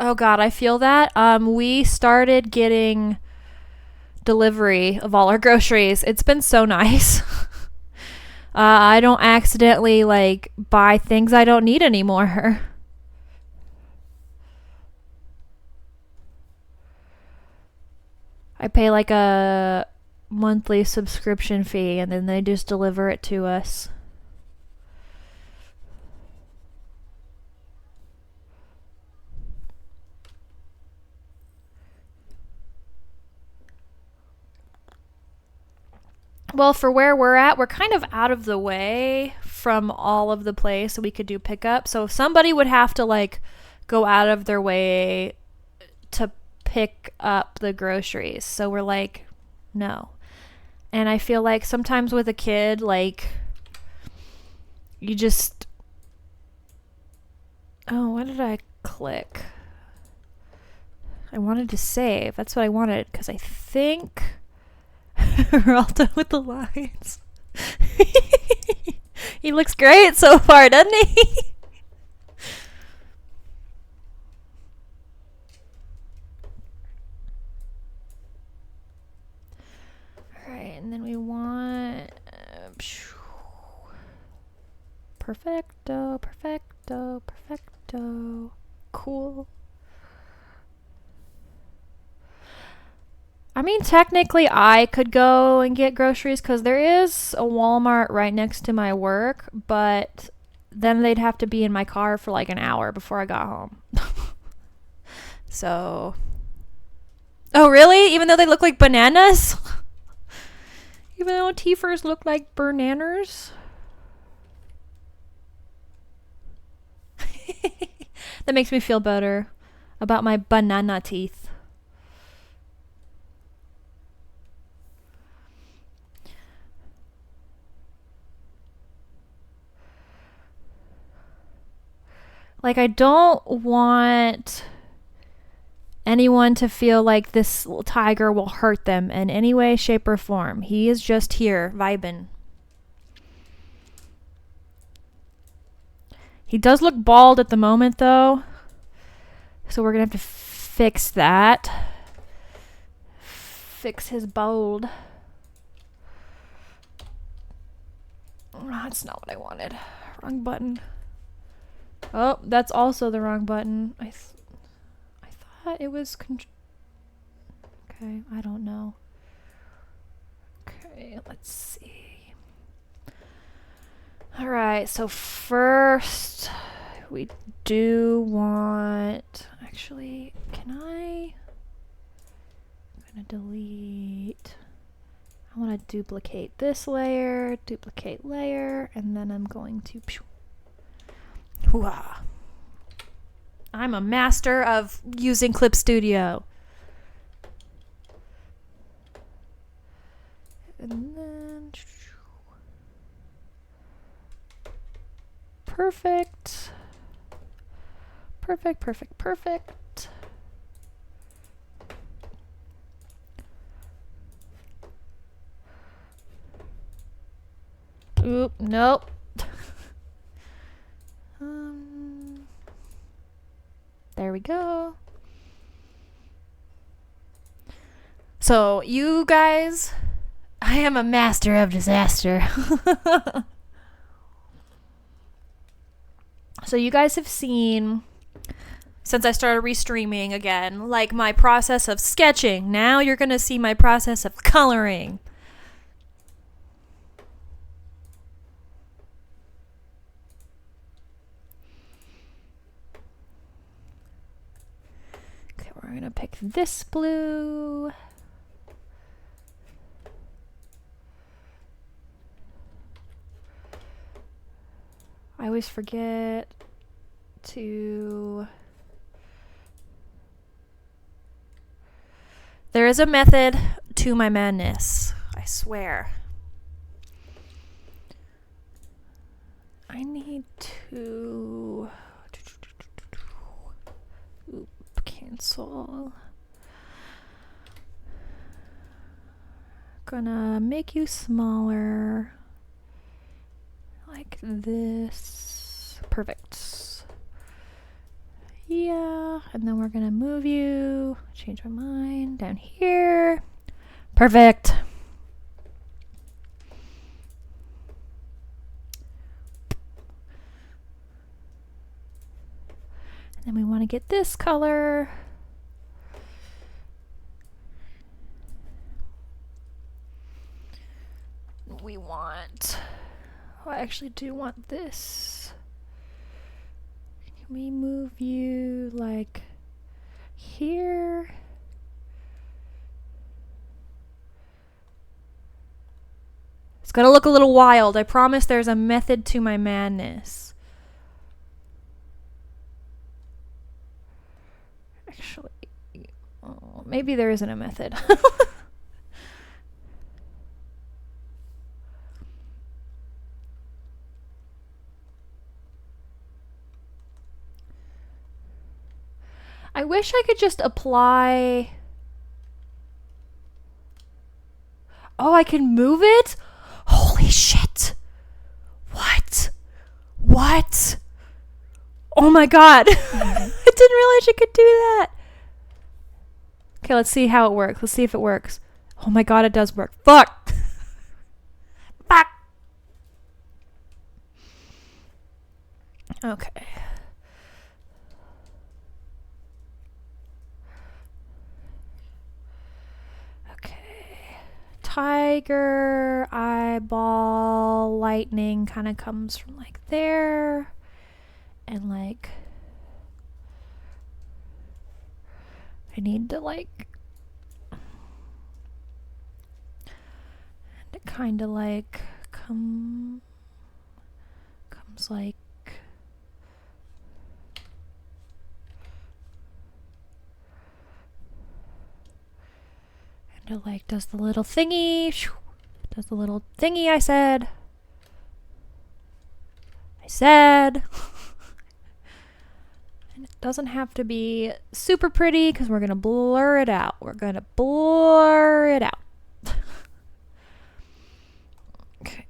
Oh god, I feel that. We started getting delivery of all our groceries. It's been so nice. I don't accidentally like buy things I don't need anymore. I pay like a monthly subscription fee and then they just deliver it to us. Well, for where we're at, we're kind of out of the way from all of the place so we could do pickup. So somebody would have to like go out of their way to pick up the groceries. So we're like, no. And I feel like sometimes with a kid, like, you just. Oh, what did I click? I wanted to save. That's what I wanted because I think. We're all done with the lines. He looks great so far, doesn't he? Alright, and then we want... perfecto, perfecto, perfecto. Cool. I mean, technically, I could go and get groceries because there is a Walmart right next to my work, but then they'd have to be in my car for like an hour before I got home. So. Oh, really? Even though they look like bananas? Even though teethers look like bananas? That makes me feel better about my banana teeth. Like, I don't want anyone to feel like this tiger will hurt them in any way, shape, or form. He is just here, vibing. He does look bald at the moment, though. So we're going to have to fix that. Fix his bald. Oh, that's not what I wanted. Wrong button. Oh, that's also the wrong button. I thought it was... okay, I don't know. Okay, let's see. Alright, so first we do want... actually, can I... I'm gonna delete... I want to duplicate this layer, duplicate layer, and then I'm going to... Hoo-ah. I'm a master of using Clip Studio. And then... perfect. Perfect, perfect, perfect. Oop, nope. There we go. So, you guys, I am a master of disaster. So, you guys have seen, since I started restreaming again, like my process of sketching. Now you're going to see my process of coloring. Okay, we're going to pick this blue. I always forget to... There is a method to my madness, I swear. I need to... Oop, cancel. Gonna make you smaller. Like this. Perfect. Yeah, and then we're gonna move you. Change my mind. Down here. Perfect. And then we want to get this color. We want... Oh, I actually do want this. Can we move you like here? It's gonna look a little wild. I promise there's a method to my madness. Actually, oh, maybe there isn't a method. I wish I could just apply... Oh, I can move it? Holy shit. What? What? Oh my god. I didn't realize you could do that. Okay, let's see how it works. Let's see if it works. Oh my god, it does work. Fuck. Fuck. Okay. Tiger eyeball lightning kind of comes from like there and like I need to like and it kind of like comes like and it like does the little thingy. Does the little thingy I said. And it doesn't have to be super pretty because we're going to blur it out. Okay.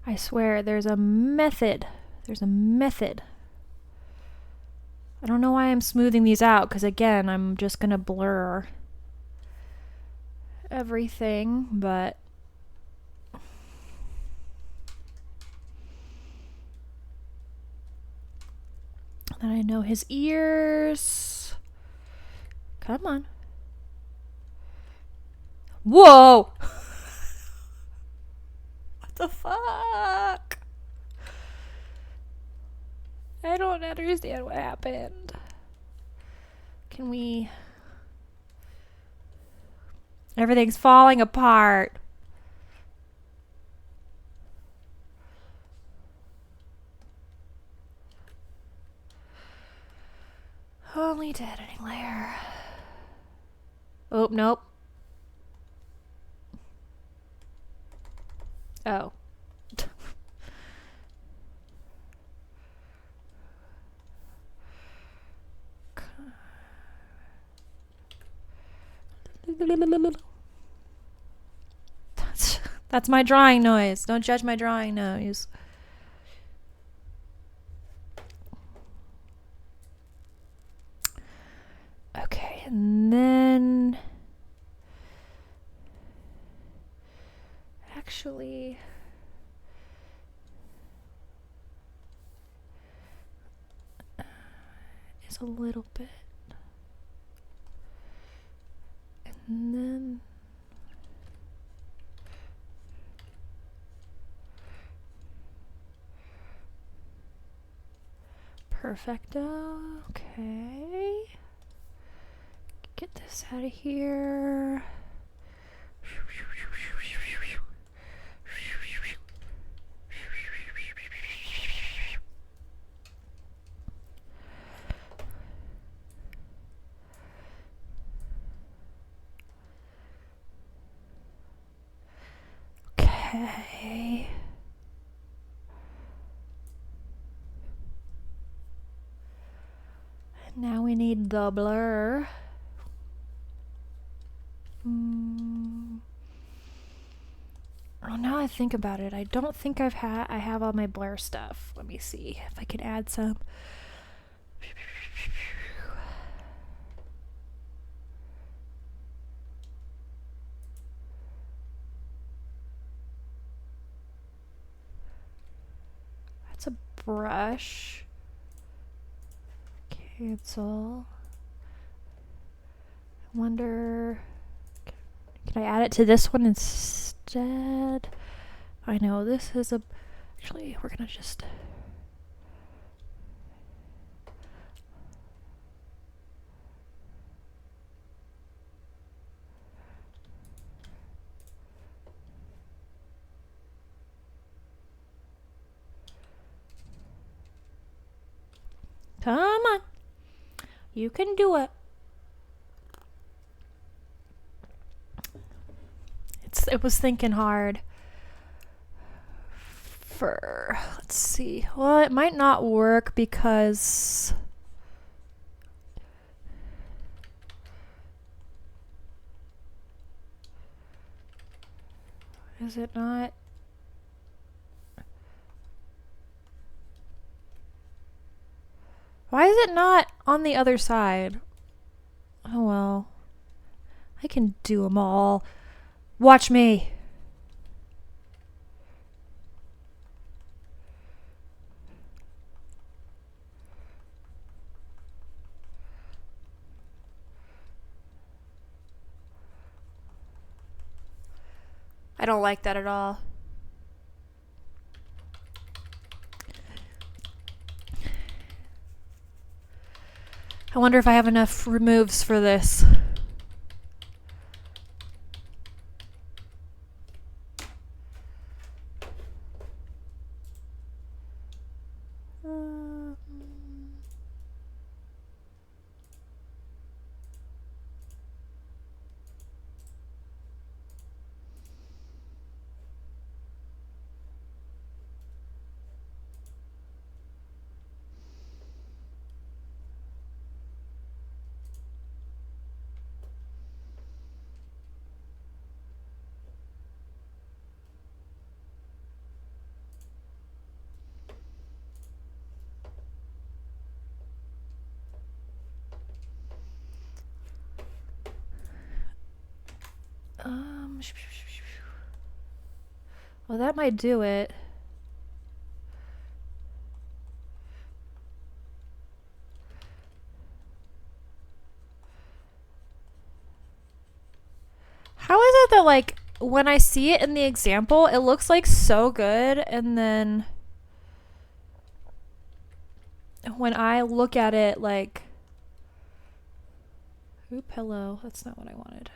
I swear there's a method. I don't know why I'm smoothing these out because again, I'm just going to blur everything, but then I know his ears. Come on. Whoa! What the fuck? I don't understand what happened. Can we... Everything's falling apart. Only editing layer. Oh, nope. Oh. That's my drawing noise. Don't judge my drawing noise. Okay, and then actually is a little bit. And then perfecto. Okay. Get this out of here. Okay. Now we need the blur. Oh, now I think about it, I don't think I have all my blur stuff. Let me see if I can add some. That's a brush. Cancel. I wonder, can I add it to this one instead? I know this is a, actually we're gonna just, come on, you can do it. It was thinking hard. Let's see. Well, it might not work because is it not? Why is it not on the other side? Oh well. I can do them all. Watch me. I don't like that at all. I wonder if I have enough removes for this. Well, that might do it. How is it that, like, when I see it in the example, it looks like so good, and then when I look at it, like, oop, hello, that's not what I wanted.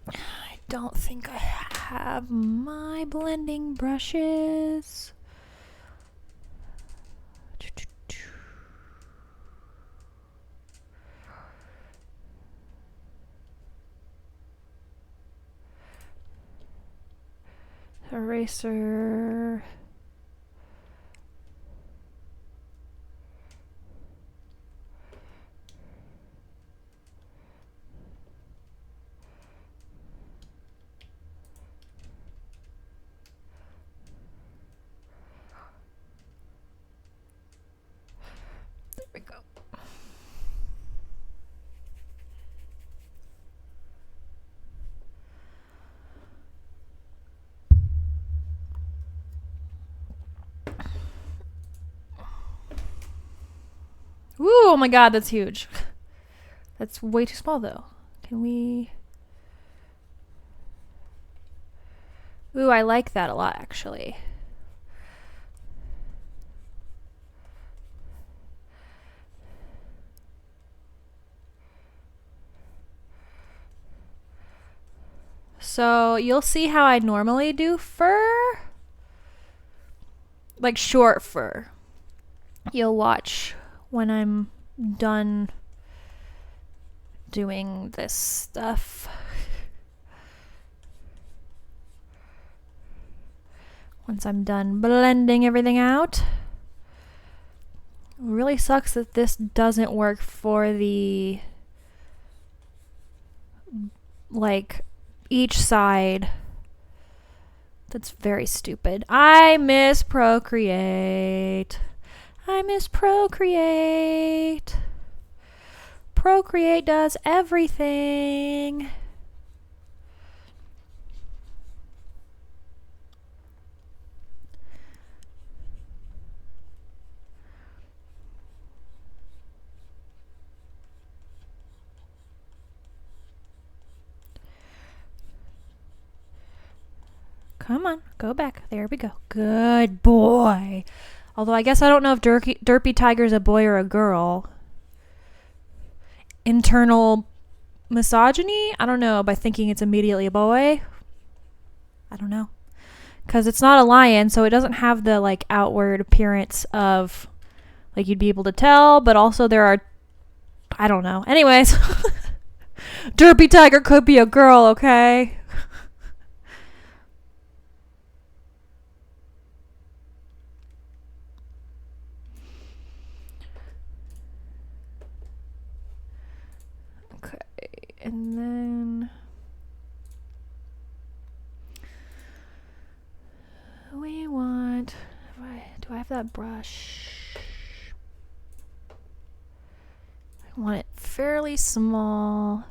I don't think I have my blending brushes. eraser. There we go. Ooh, oh my god, that's huge. That's way too small though. Can we... Ooh, I like that a lot actually. So you'll see how I normally do fur. Like short fur. You'll watch when I'm done doing this stuff. Once I'm done blending everything out. It really sucks that this doesn't work for the like each side. That's very stupid. I miss Procreate. Procreate does everything. Come on, go back. There we go. Good boy. Although I guess I don't know if Derpy Tiger's a boy or a girl. Internal misogyny? I don't know, by thinking it's immediately a boy. I don't know. Because it's not a lion, so it doesn't have the like outward appearance of like you'd be able to tell, but also there are... I don't know. Anyways. Derpy Tiger could be a girl, okay? And then we want... Do I have that brush? I want it fairly small.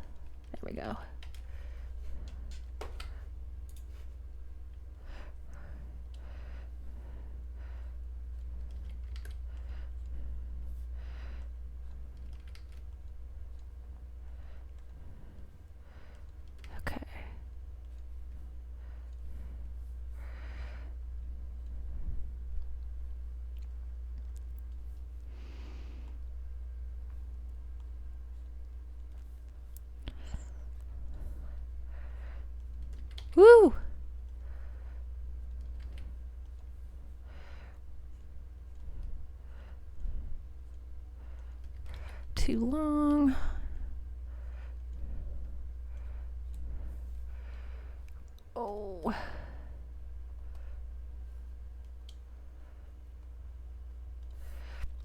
There we go. Woo! Too long. Oh.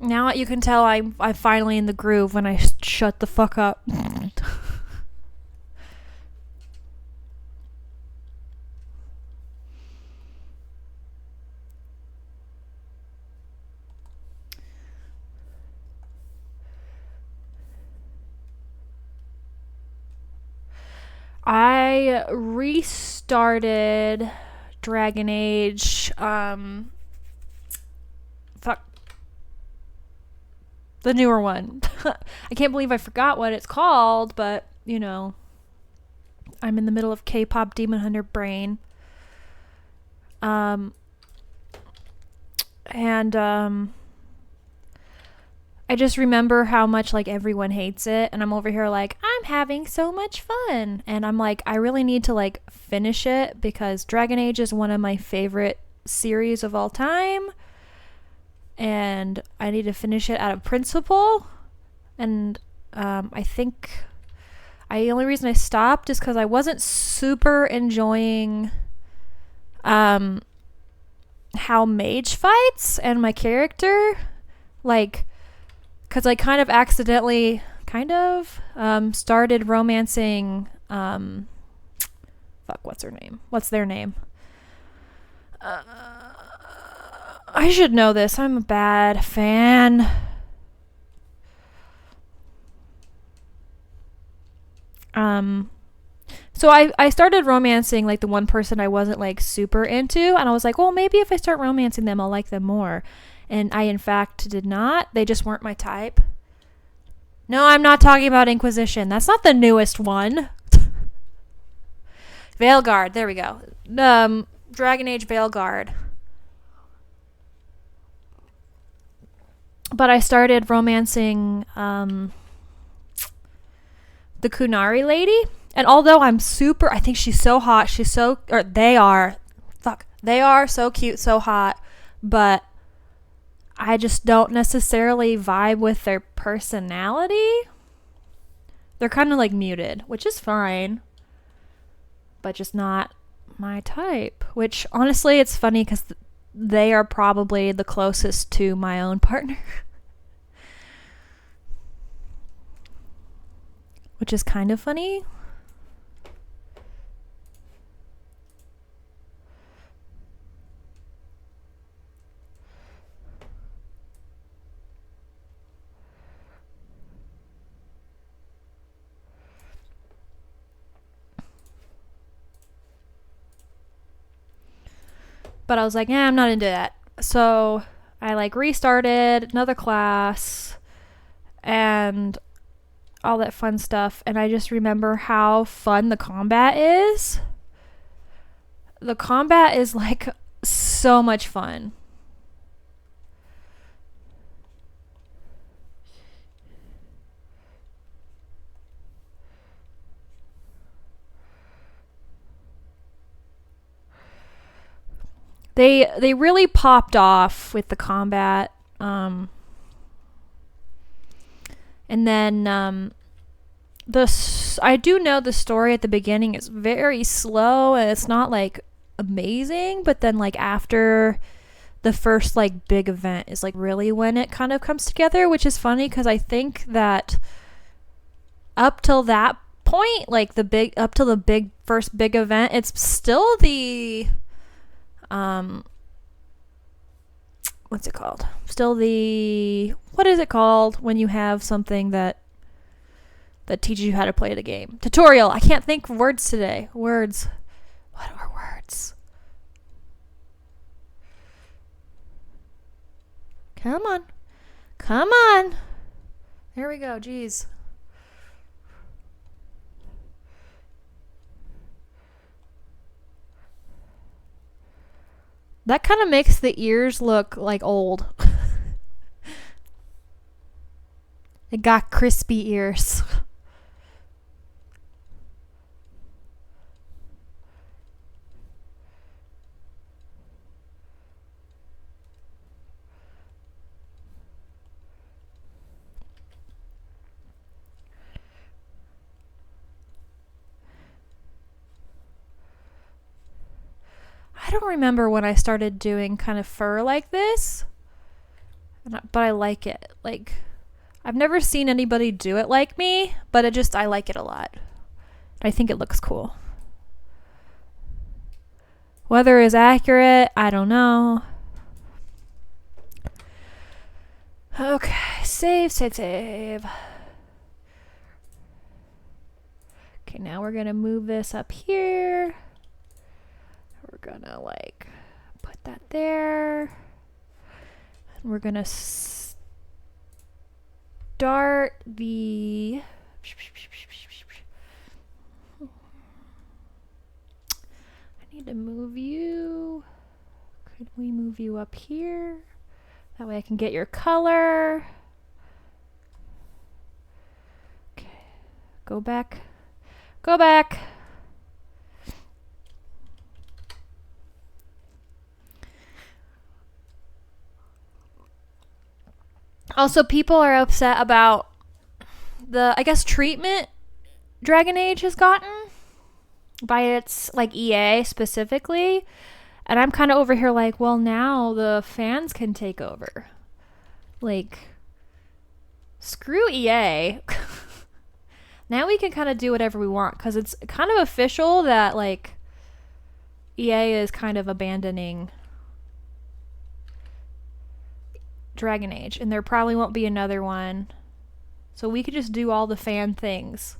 Now you can tell I'm finally in the groove when I shut the fuck up. I restarted Dragon Age. The newer one. I can't believe I forgot what it's called, but you know, I'm in the middle of K-pop Demon Hunter brain. I just remember how much like everyone hates it, and I'm over here like, I'm having so much fun, and I'm like, I really need to like finish it because Dragon Age is one of my favorite series of all time, and I need to finish it out of principle. And I think the only reason I stopped is because I wasn't super enjoying how Mage fights and my character, like, because I kind of accidentally started romancing what's their name? I should know this. I'm a bad fan. So I started romancing like the one person I wasn't like super into, and I was like, well, maybe if I start romancing them, I'll like them more. And I, in fact, did not. They just weren't my type. No, I'm not talking about Inquisition. That's not the newest one. Veilguard. There we go. Dragon Age Veilguard. But I started romancing the Kunari lady. And although I think she's so hot. They are so cute, so hot. But I just don't necessarily vibe with their personality. They're kind of like muted, which is fine, but just not my type. Which honestly, it's funny because they are probably the closest to my own partner. Which is kind of funny. But I was like, I'm not into that. So I like restarted another class and all that fun stuff. And I just remember how fun the combat is. The combat is like so much fun. They really popped off with the combat. And then I do know the story at the beginning is very slow and it's not like amazing, but then like after the first like big event is like really when it kind of comes together, which is funny because I think that up till that point, like up till the first big event, it's still the what's it called? What is it called when you have something that teaches you how to play the game? Tutorial. I can't think of words today. Words. What are words? Come on. Come on. There we go. Jeez. That kind of makes the ears look like old. It got crispy ears. I don't remember when I started doing kind of fur like this, but I like it. Like, I've never seen anybody do it like me, but I like it a lot. I think it looks cool. Whether it's accurate, I don't know. Okay, save. Okay, now we're gonna move this up here. We're gonna like put that there. And we're gonna start the I need to move you. Could we move you up here? That way I can get your color. Okay. Go back. Go back. Also, people are upset about the, I guess, treatment Dragon Age has gotten by its, like, EA specifically. And I'm kind of over here like, well, now the fans can take over. Like, screw EA. Now we can kind of do whatever we want, because it's kind of official that, like, EA is kind of abandoning Dragon Age, and there probably won't be another one. So we could just do all the fan things.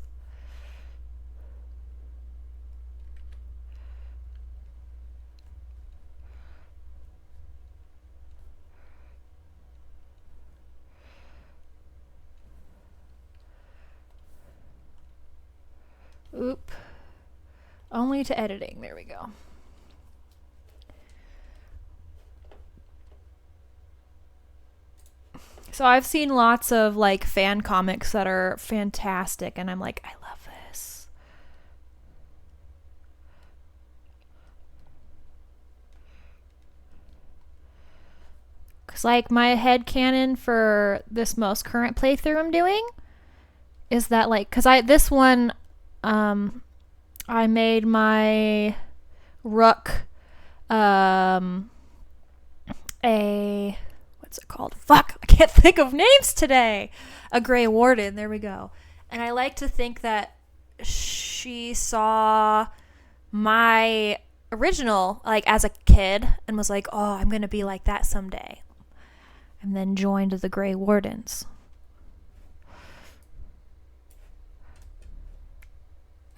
Oop. Only to editing. There we go. So I've seen lots of like fan comics that are fantastic, and I'm like, I love this. Cause like my headcanon for this most current playthrough I'm doing is that like, cause this one, I made my Rook, what's it called? Fuck, I can't think of names today. A Grey Warden, there we go. And I like to think that she saw my original, like, as a kid, and was like, oh, I'm gonna be like that someday. And then joined the Grey Wardens.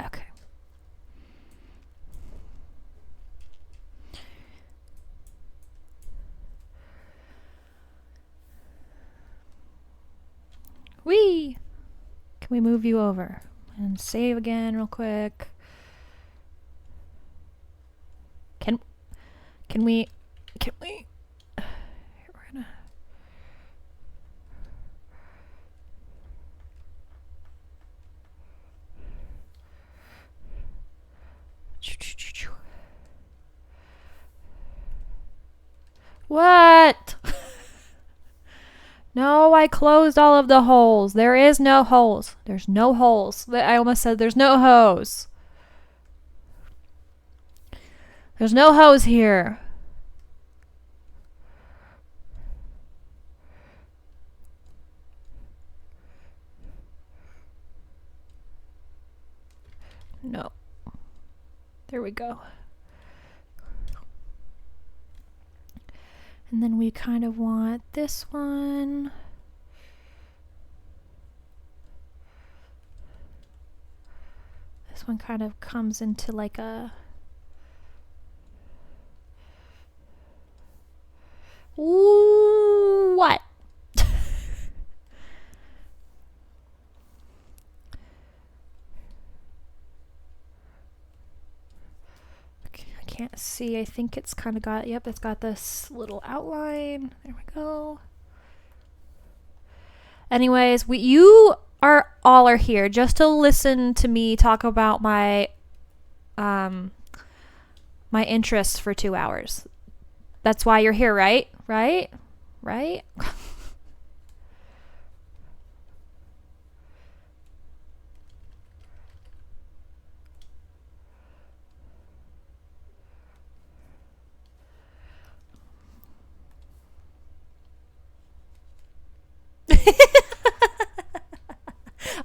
Okay. Whee! Can we move you over? And save again real quick. Can we here, we're gonna what? No, I closed all of the holes. There is no holes. There's no holes. I almost said there's no hose. There's no hose here. No. There we go. And then we kind of want this one. This one kind of comes into like a... Ooh, what? Can't see. I think it's kind of got, yep, it's got this little outline. There we go. Anyways, you are here just to listen to me talk about my my interests for 2 hours. That's why you're here, right? Right?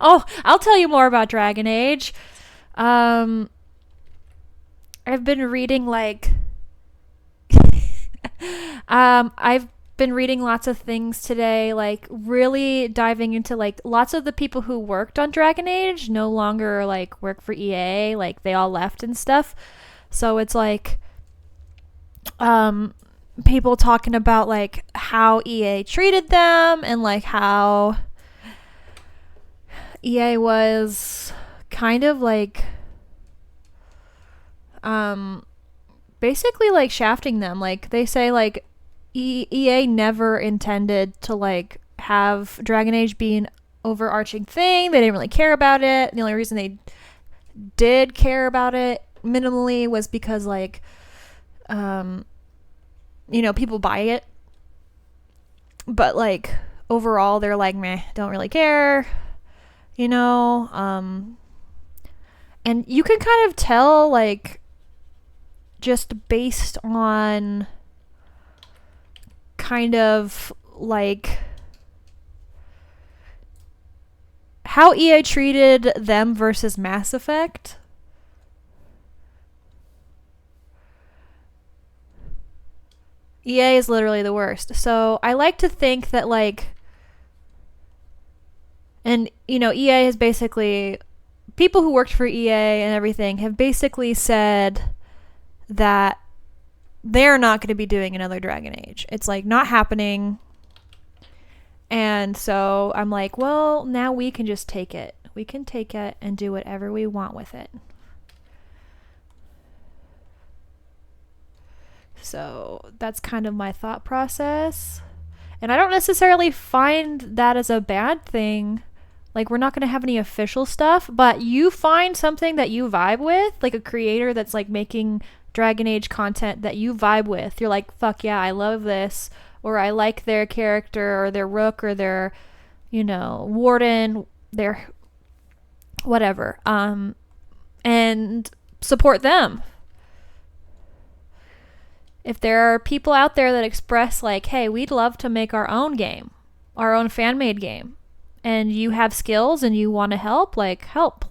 Oh, I'll tell you more about Dragon Age. I've been reading like I've been reading lots of things today, like really diving into like lots of the people who worked on Dragon Age no longer like work for EA, like they all left and stuff. So it's like people talking about like how EA treated them, and like how EA was kind of like basically like shafting them. Like they say like EA never intended to like have Dragon Age be an overarching thing. They didn't really care about it. The only reason they did care about it minimally was because like you know, people buy it, but like overall they're like meh, don't really care, you know. And you can kind of tell like just based on kind of like how EA treated them versus Mass Effect. EA is literally the worst. So I like to think that like, and you know, EA has basically, people who worked for EA and everything have basically said that they're not going to be doing another Dragon Age. It's like not happening. And so I'm like, well, now we can just take it. We can take it and do whatever we want with it. So that's kind of my thought process. And I don't necessarily find that as a bad thing. Like, we're not going to have any official stuff, but you find something that you vibe with, like a creator that's like making Dragon Age content that you vibe with. You're like, fuck yeah, I love this. Or I like their character or their rook or their, you know, warden, their whatever. And support them. If there are people out there that express like, hey, we'd love to make our own game, our own fan-made game, and you have skills and you want to help, help.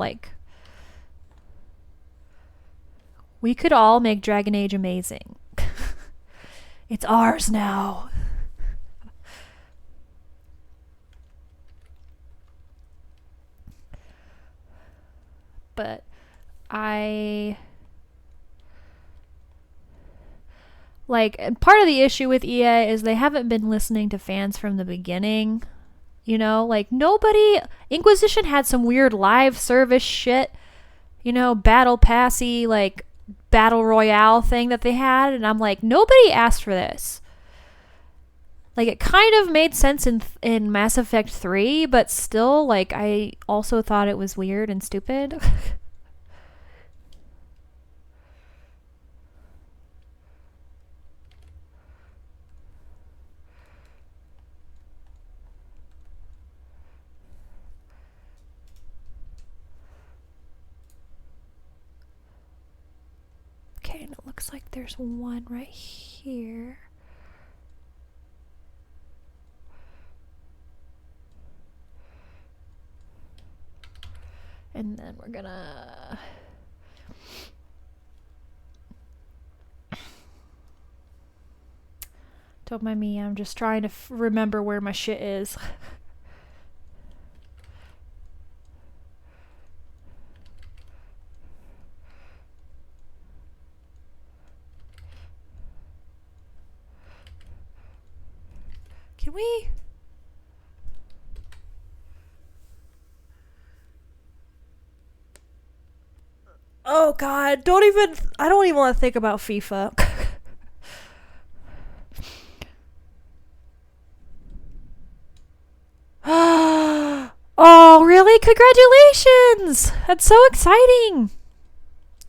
We could all make Dragon Age amazing. It's ours now. But part of the issue with EA is they haven't been listening to fans from the beginning. You know, like Inquisition had some weird live service shit, you know, battle passy, like battle royale thing that they had. And I'm like, nobody asked for this. Like, it kind of made sense in Mass Effect 3, but still, like, I also thought it was weird and stupid. Okay, and it looks like there's one right here. And then we're gonna don't mind me, I'm just trying to remember where my shit is. Can we? Oh god, I don't even want to think about FIFA. Oh, really? Congratulations! That's so exciting.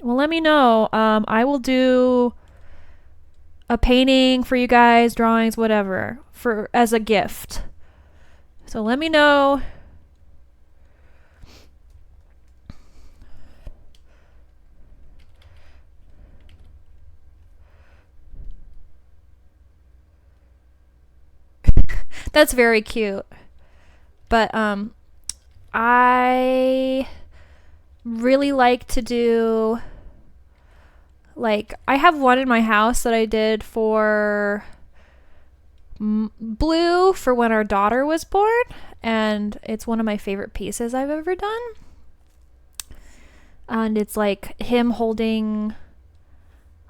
Well, let me know. I will do a painting for you guys, drawings, whatever, as a gift. So let me know. That's very cute. But I really like to do, like, I have one in my house that I did for Blue for when our daughter was born, and it's one of my favorite pieces I've ever done. And it's like him holding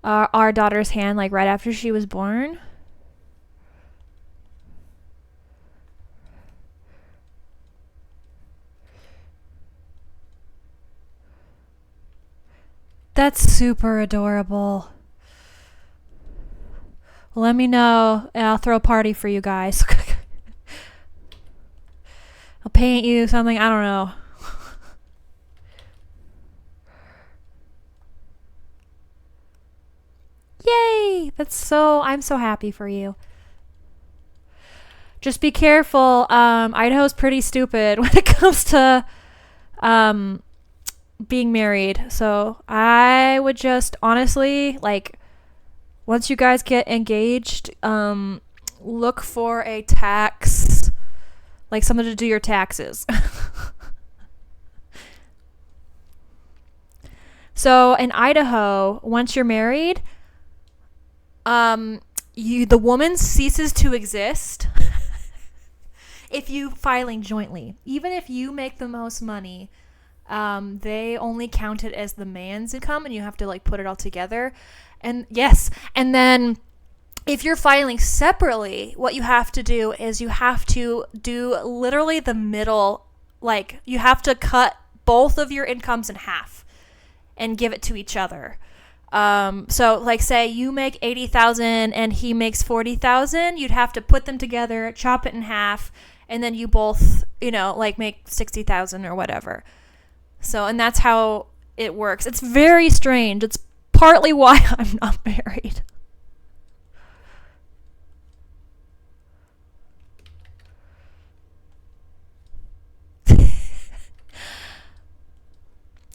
our daughter's hand like right after she was born. That's super adorable. Let me know and I'll throw a party for you guys. I'll paint you something, I don't know. Yay! I'm so happy for you. Just be careful. Idaho's pretty stupid when it comes to being married. So I would just honestly, like, once you guys get engaged, look for a tax, like someone to do your taxes. So in Idaho, once you're married, the woman ceases to exist if you filing jointly. Even if you make the most money, they only count it as the man's income, and you have to like put it all together. And yes, and then if you're filing separately, what you have to do is you have to do literally the middle, like you have to cut both of your incomes in half and give it to each other. So like say you make 80,000 and he makes 40,000, you'd have to put them together, chop it in half, and then you both, like make 60,000 or whatever. So, and that's how it works. It's very strange. It's partly why I'm not married.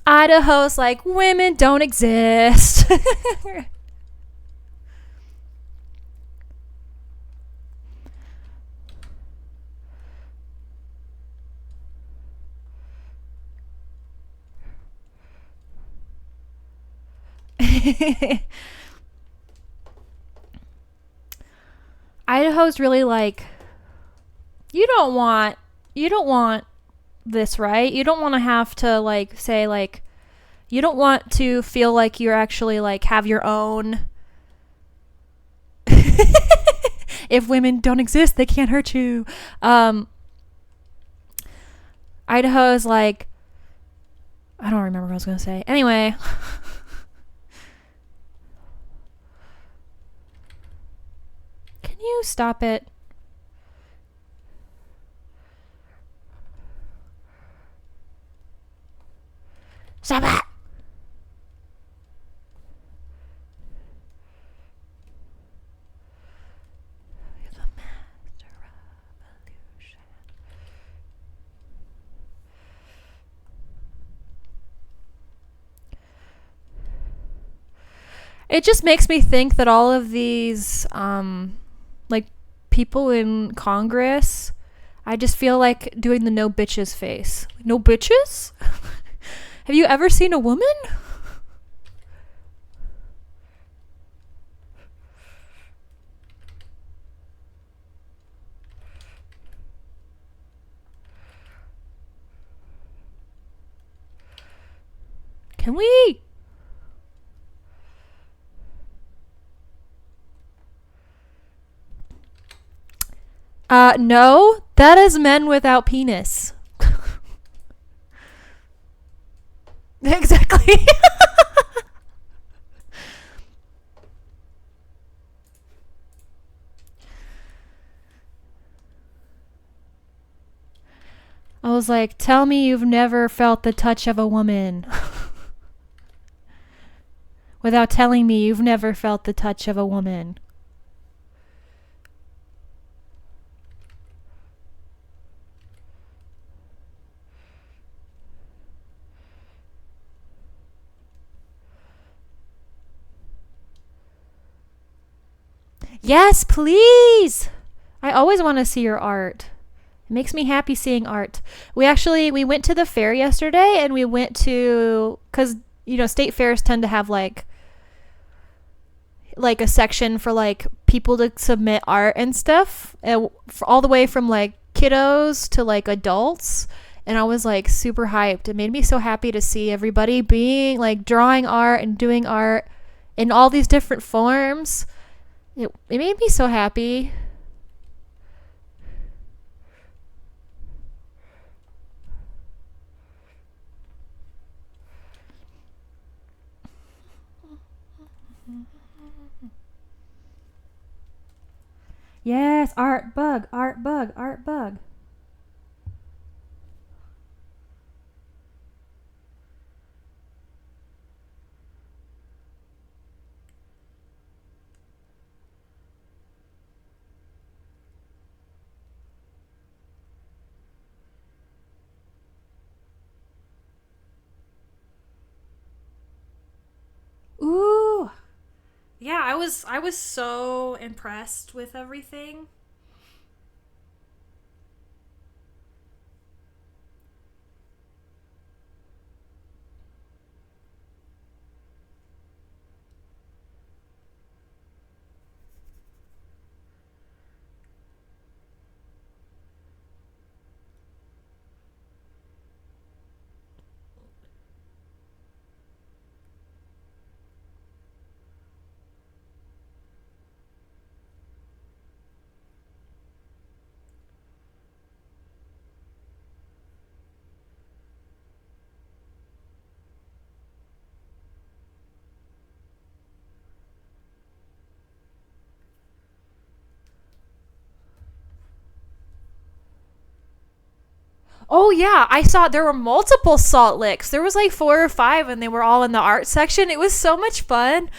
Idaho's like, women don't exist. Idaho's really like, you don't want this, right? You don't want to have to like say like, you don't want to feel like you're actually like have your own. If women don't exist, they can't hurt you. Idaho is like, I don't remember what I was gonna say. Anyway. Can you stop it? Stop it! The master revolution. It just makes me think that all of these, like, people in Congress, I just feel like doing the no bitches face. No bitches? Have you ever seen a woman? Can we? No, that is men without penis. Exactly. I was like, tell me you've never felt the touch of a woman. Without telling me you've never felt the touch of a woman. Yes, please. I always want to see your art. It makes me happy seeing art. We went to the fair yesterday, and we went to, because state fairs tend to have like a section for like people to submit art and stuff, all the way from like kiddos to like adults. And I was like super hyped. It made me so happy to see everybody being like drawing art and doing art in all these different forms. It made me so happy. Yes, art bug, art bug, art bug. Ooh. Yeah, I was so impressed with everything. Oh yeah, I saw there were multiple salt licks. There was like 4 or 5 and they were all in the art section. It was so much fun.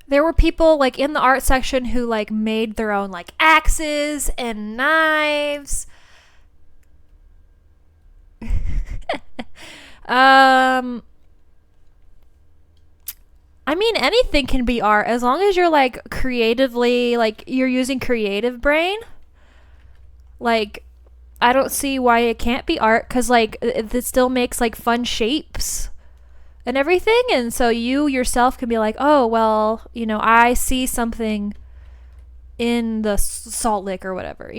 There were people like in the art section who like made their own like axes and knives. um I mean anything can be art as long as you're like creatively like you're using creative brain. Like I don't see why it can't be art cuz like it still makes like fun shapes and everything, and so you yourself can be like, "Oh, well, I see something in the salt lick or whatever,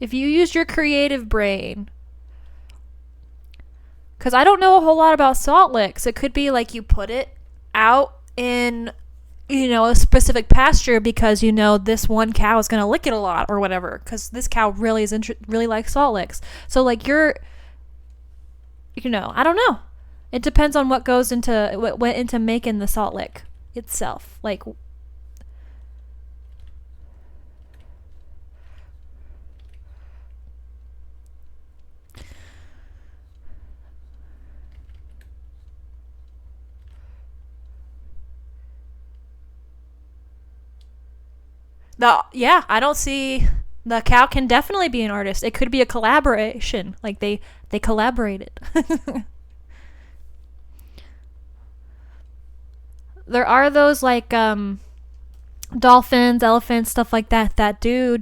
If you used your creative brain. Cuz I don't know a whole lot about salt licks. It could be like you put it out in a specific pasture because this one cow is going to lick it a lot or whatever cuz this cow really really likes salt licks. So like I don't know. It depends on what goes into what went into making the salt lick itself. Like I don't see the cow can definitely be an artist. It could be a collaboration. Like they collaborated. There are those like dolphins, elephants, stuff like that do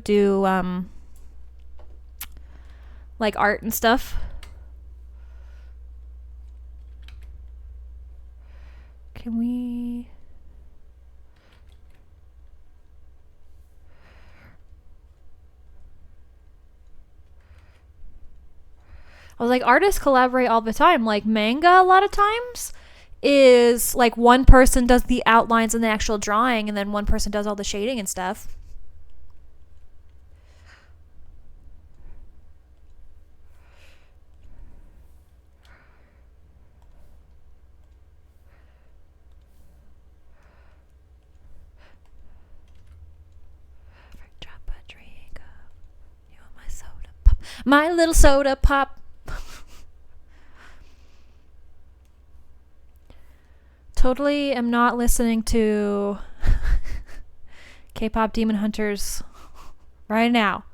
like art and stuff. Can we I was like, artists collaborate all the time. Like manga, a lot of times is like one person does the outlines and the actual drawing, and then one person does all the shading and stuff. Drop a drink of you and my soda pop, my little soda pop. Totally am not listening to K-pop Demon Hunters right now.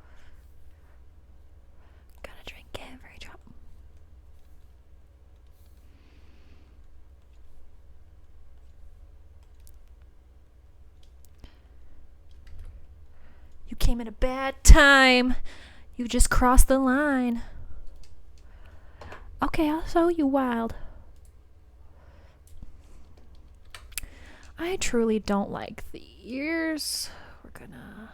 Gonna drink every drop. You came at a bad time. You just crossed the line. Okay, I'll show you wild. I truly don't like the ears. We're gonna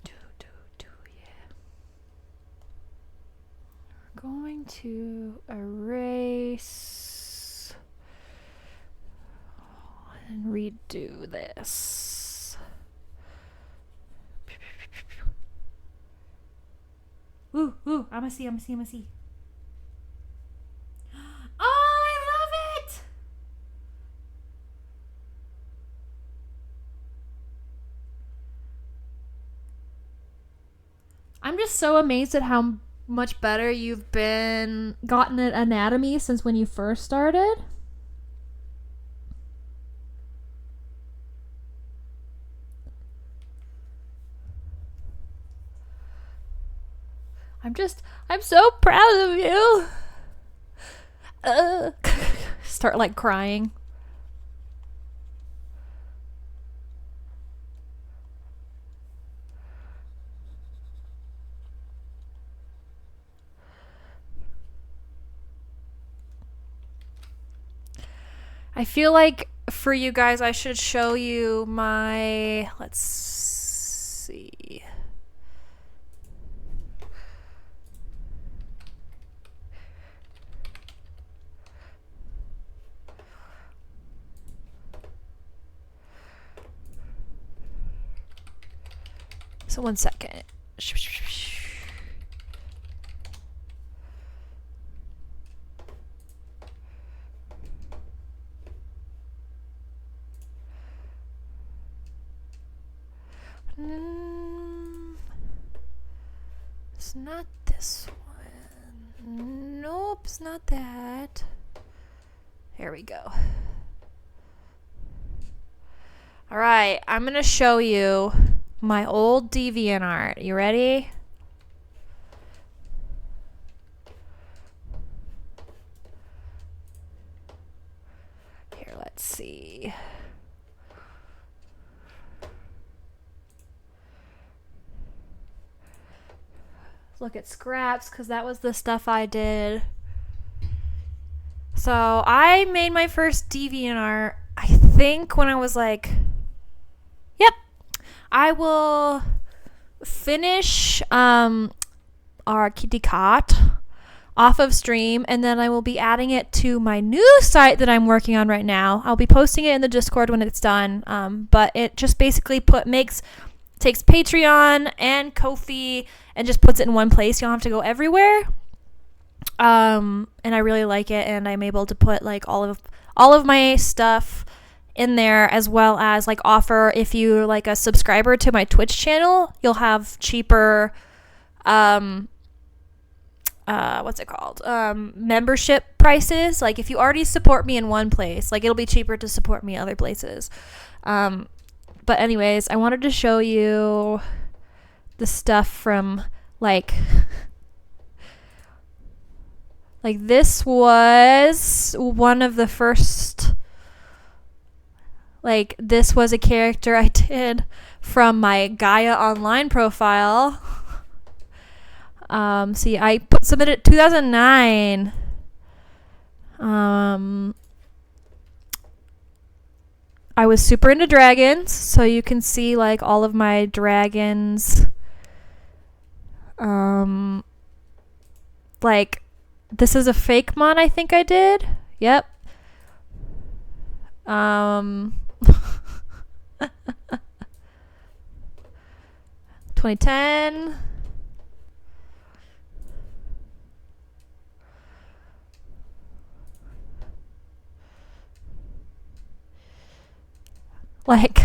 yeah. We're going to erase and redo this. Ooh, I'ma see. Oh, I love it! just so amazed at how much better you've gotten at anatomy since when you first started. I'm so proud of you. Start like crying. I feel like for you guys, I should show you my, let's see. So 1 second. It's not this one. Nope, it's not that. Here we go. Alright, I'm gonna show you my old DeviantArt. You ready? Here, let's see. Look at scraps, because that was the stuff I did. So I made my first DeviantArt, I think, when I was like, yep, I will finish our kitty cot off of stream, and then I will be adding it to my new site that I'm working on right now. I'll be posting it in the Discord when it's done, but it just basically takes Patreon and Ko-fi and just puts it in one place. You don't have to go everywhere. And I really like it, and I'm able to put like all of my stuff in there, as well as like offer, if you're like a subscriber to my Twitch channel, you'll have cheaper membership prices. Like if you already support me in one place, like it'll be cheaper to support me other places. But anyways, I wanted to show you the stuff from like this was one of the first, like this was a character I did from my Gaia Online profile. See, I submitted 2009. I was super into dragons, so you can see like all of my dragons. Like this is a fake mon I think I did. Yep. 2010. Like,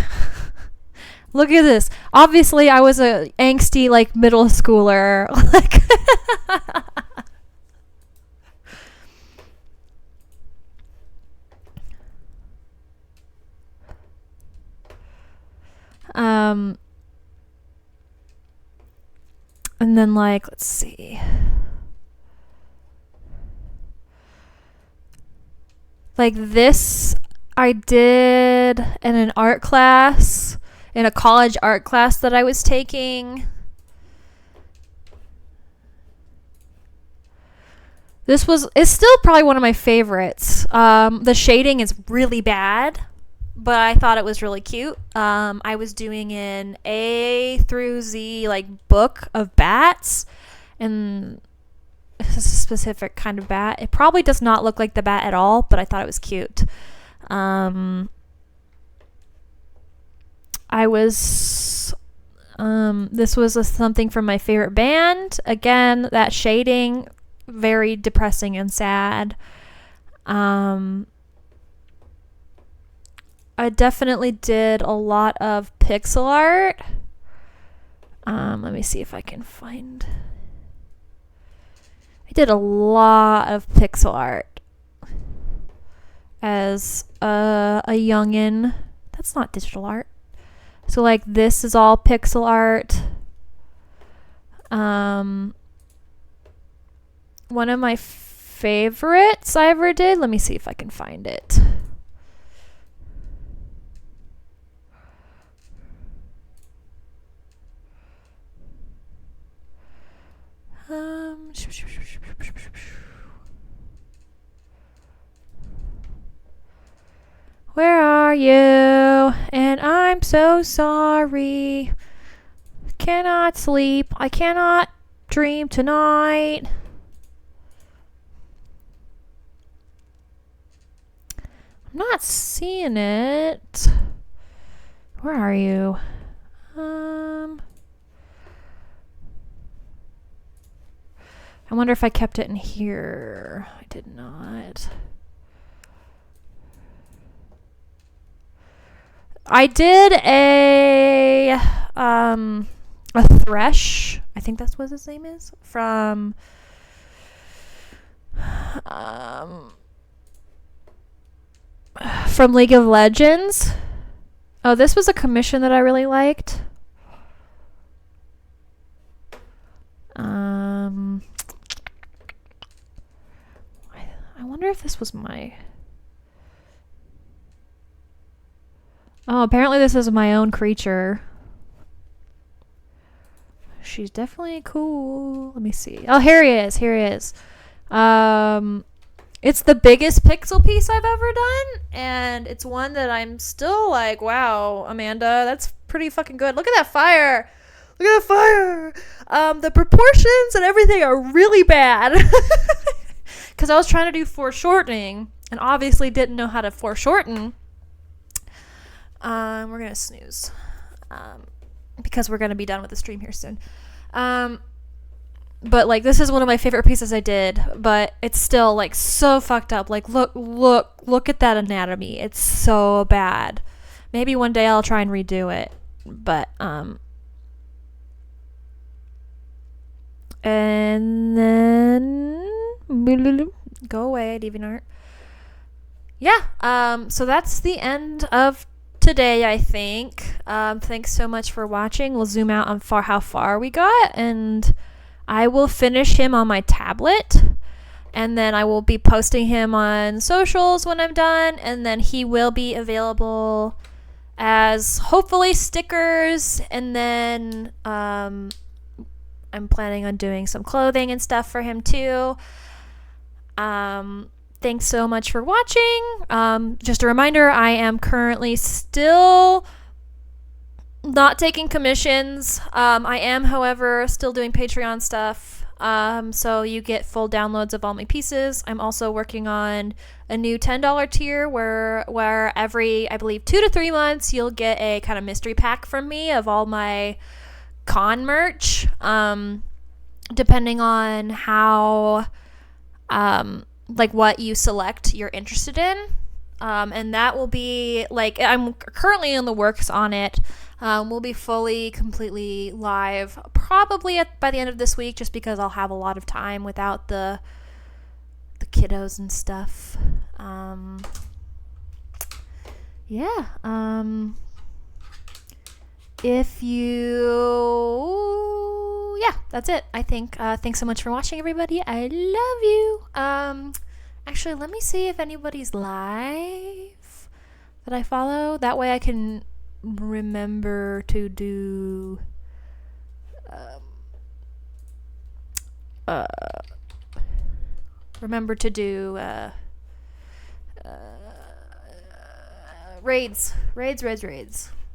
look at this. Obviously, I was a angsty, like, middle schooler. Like, and then, like, let's see. Like, this I did in an art class, in a college art class that I was taking. It's still probably one of my favorites. The shading is really bad, but I thought it was really cute. I was doing an A through Z like book of bats, and this is a specific kind of bat. It probably does not look like the bat at all, but I thought it was cute. This was something from my favorite band. Again, that shading, very depressing and sad. I definitely did a lot of pixel art. Let me see if I can find. I did a lot of pixel art as a youngin. That's not digital art. So like this is all pixel art. One of my favorites I ever did. Let me see if I can find it. Where are you? And I'm so sorry. Cannot sleep. I cannot dream tonight. I'm not seeing it. Where are you? I wonder if I kept it in here. I did not. I did a Thresh. I think that's what his name is. From League of Legends. Oh, this was a commission that I really liked. I wonder if this was my... Oh, apparently this is my own creature. She's definitely cool. Let me see. Oh, here he is. Here he is. It's the biggest pixel piece I've ever done, and it's one that I'm still like, wow, Amanda, that's pretty fucking good. Look at that fire. Look at that fire. The proportions and everything are really bad. Because I was trying to do foreshortening and obviously didn't know how to foreshorten. We're going to snooze. Because we're going to be done with the stream here soon. But like this is one of my favorite pieces I did, but it's still like so fucked up. Like look at that anatomy. It's so bad. Maybe one day I'll try and redo it. But and then go away, DeviantArt. Yeah, so that's the end of today, I think. Thanks so much for watching. We'll zoom out on how far we got, and I will finish him on my tablet, and then I will be posting him on socials when I'm done, and then he will be available as hopefully stickers, and then I'm planning on doing some clothing and stuff for him too. Thanks so much for watching. Just a reminder, I am currently still not taking commissions. I am, however, still doing Patreon stuff. So you get full downloads of all my pieces. I'm also working on a new $10 tier where every, I believe, 2 to 3 months you'll get a kind of mystery pack from me of all my con merch. Depending on how like what you select you're interested in. And that will be like, I'm currently in the works on it. We'll be completely live probably by the end of this week, just because I'll have a lot of time without the kiddos and stuff. That's it, I think. Thanks so much for watching, everybody. I love you. Actually, let me see if anybody's live that I follow. That way I can remember to do raids.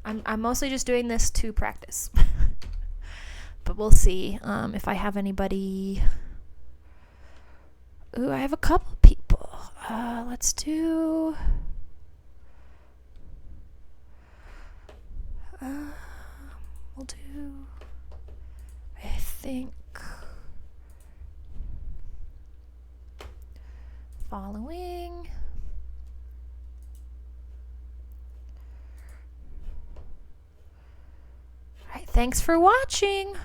I'm mostly just doing this to practice. But we'll see if I have anybody. Ooh, I have a couple people. Let's do... we'll do... I think... following... I Thanks for watching.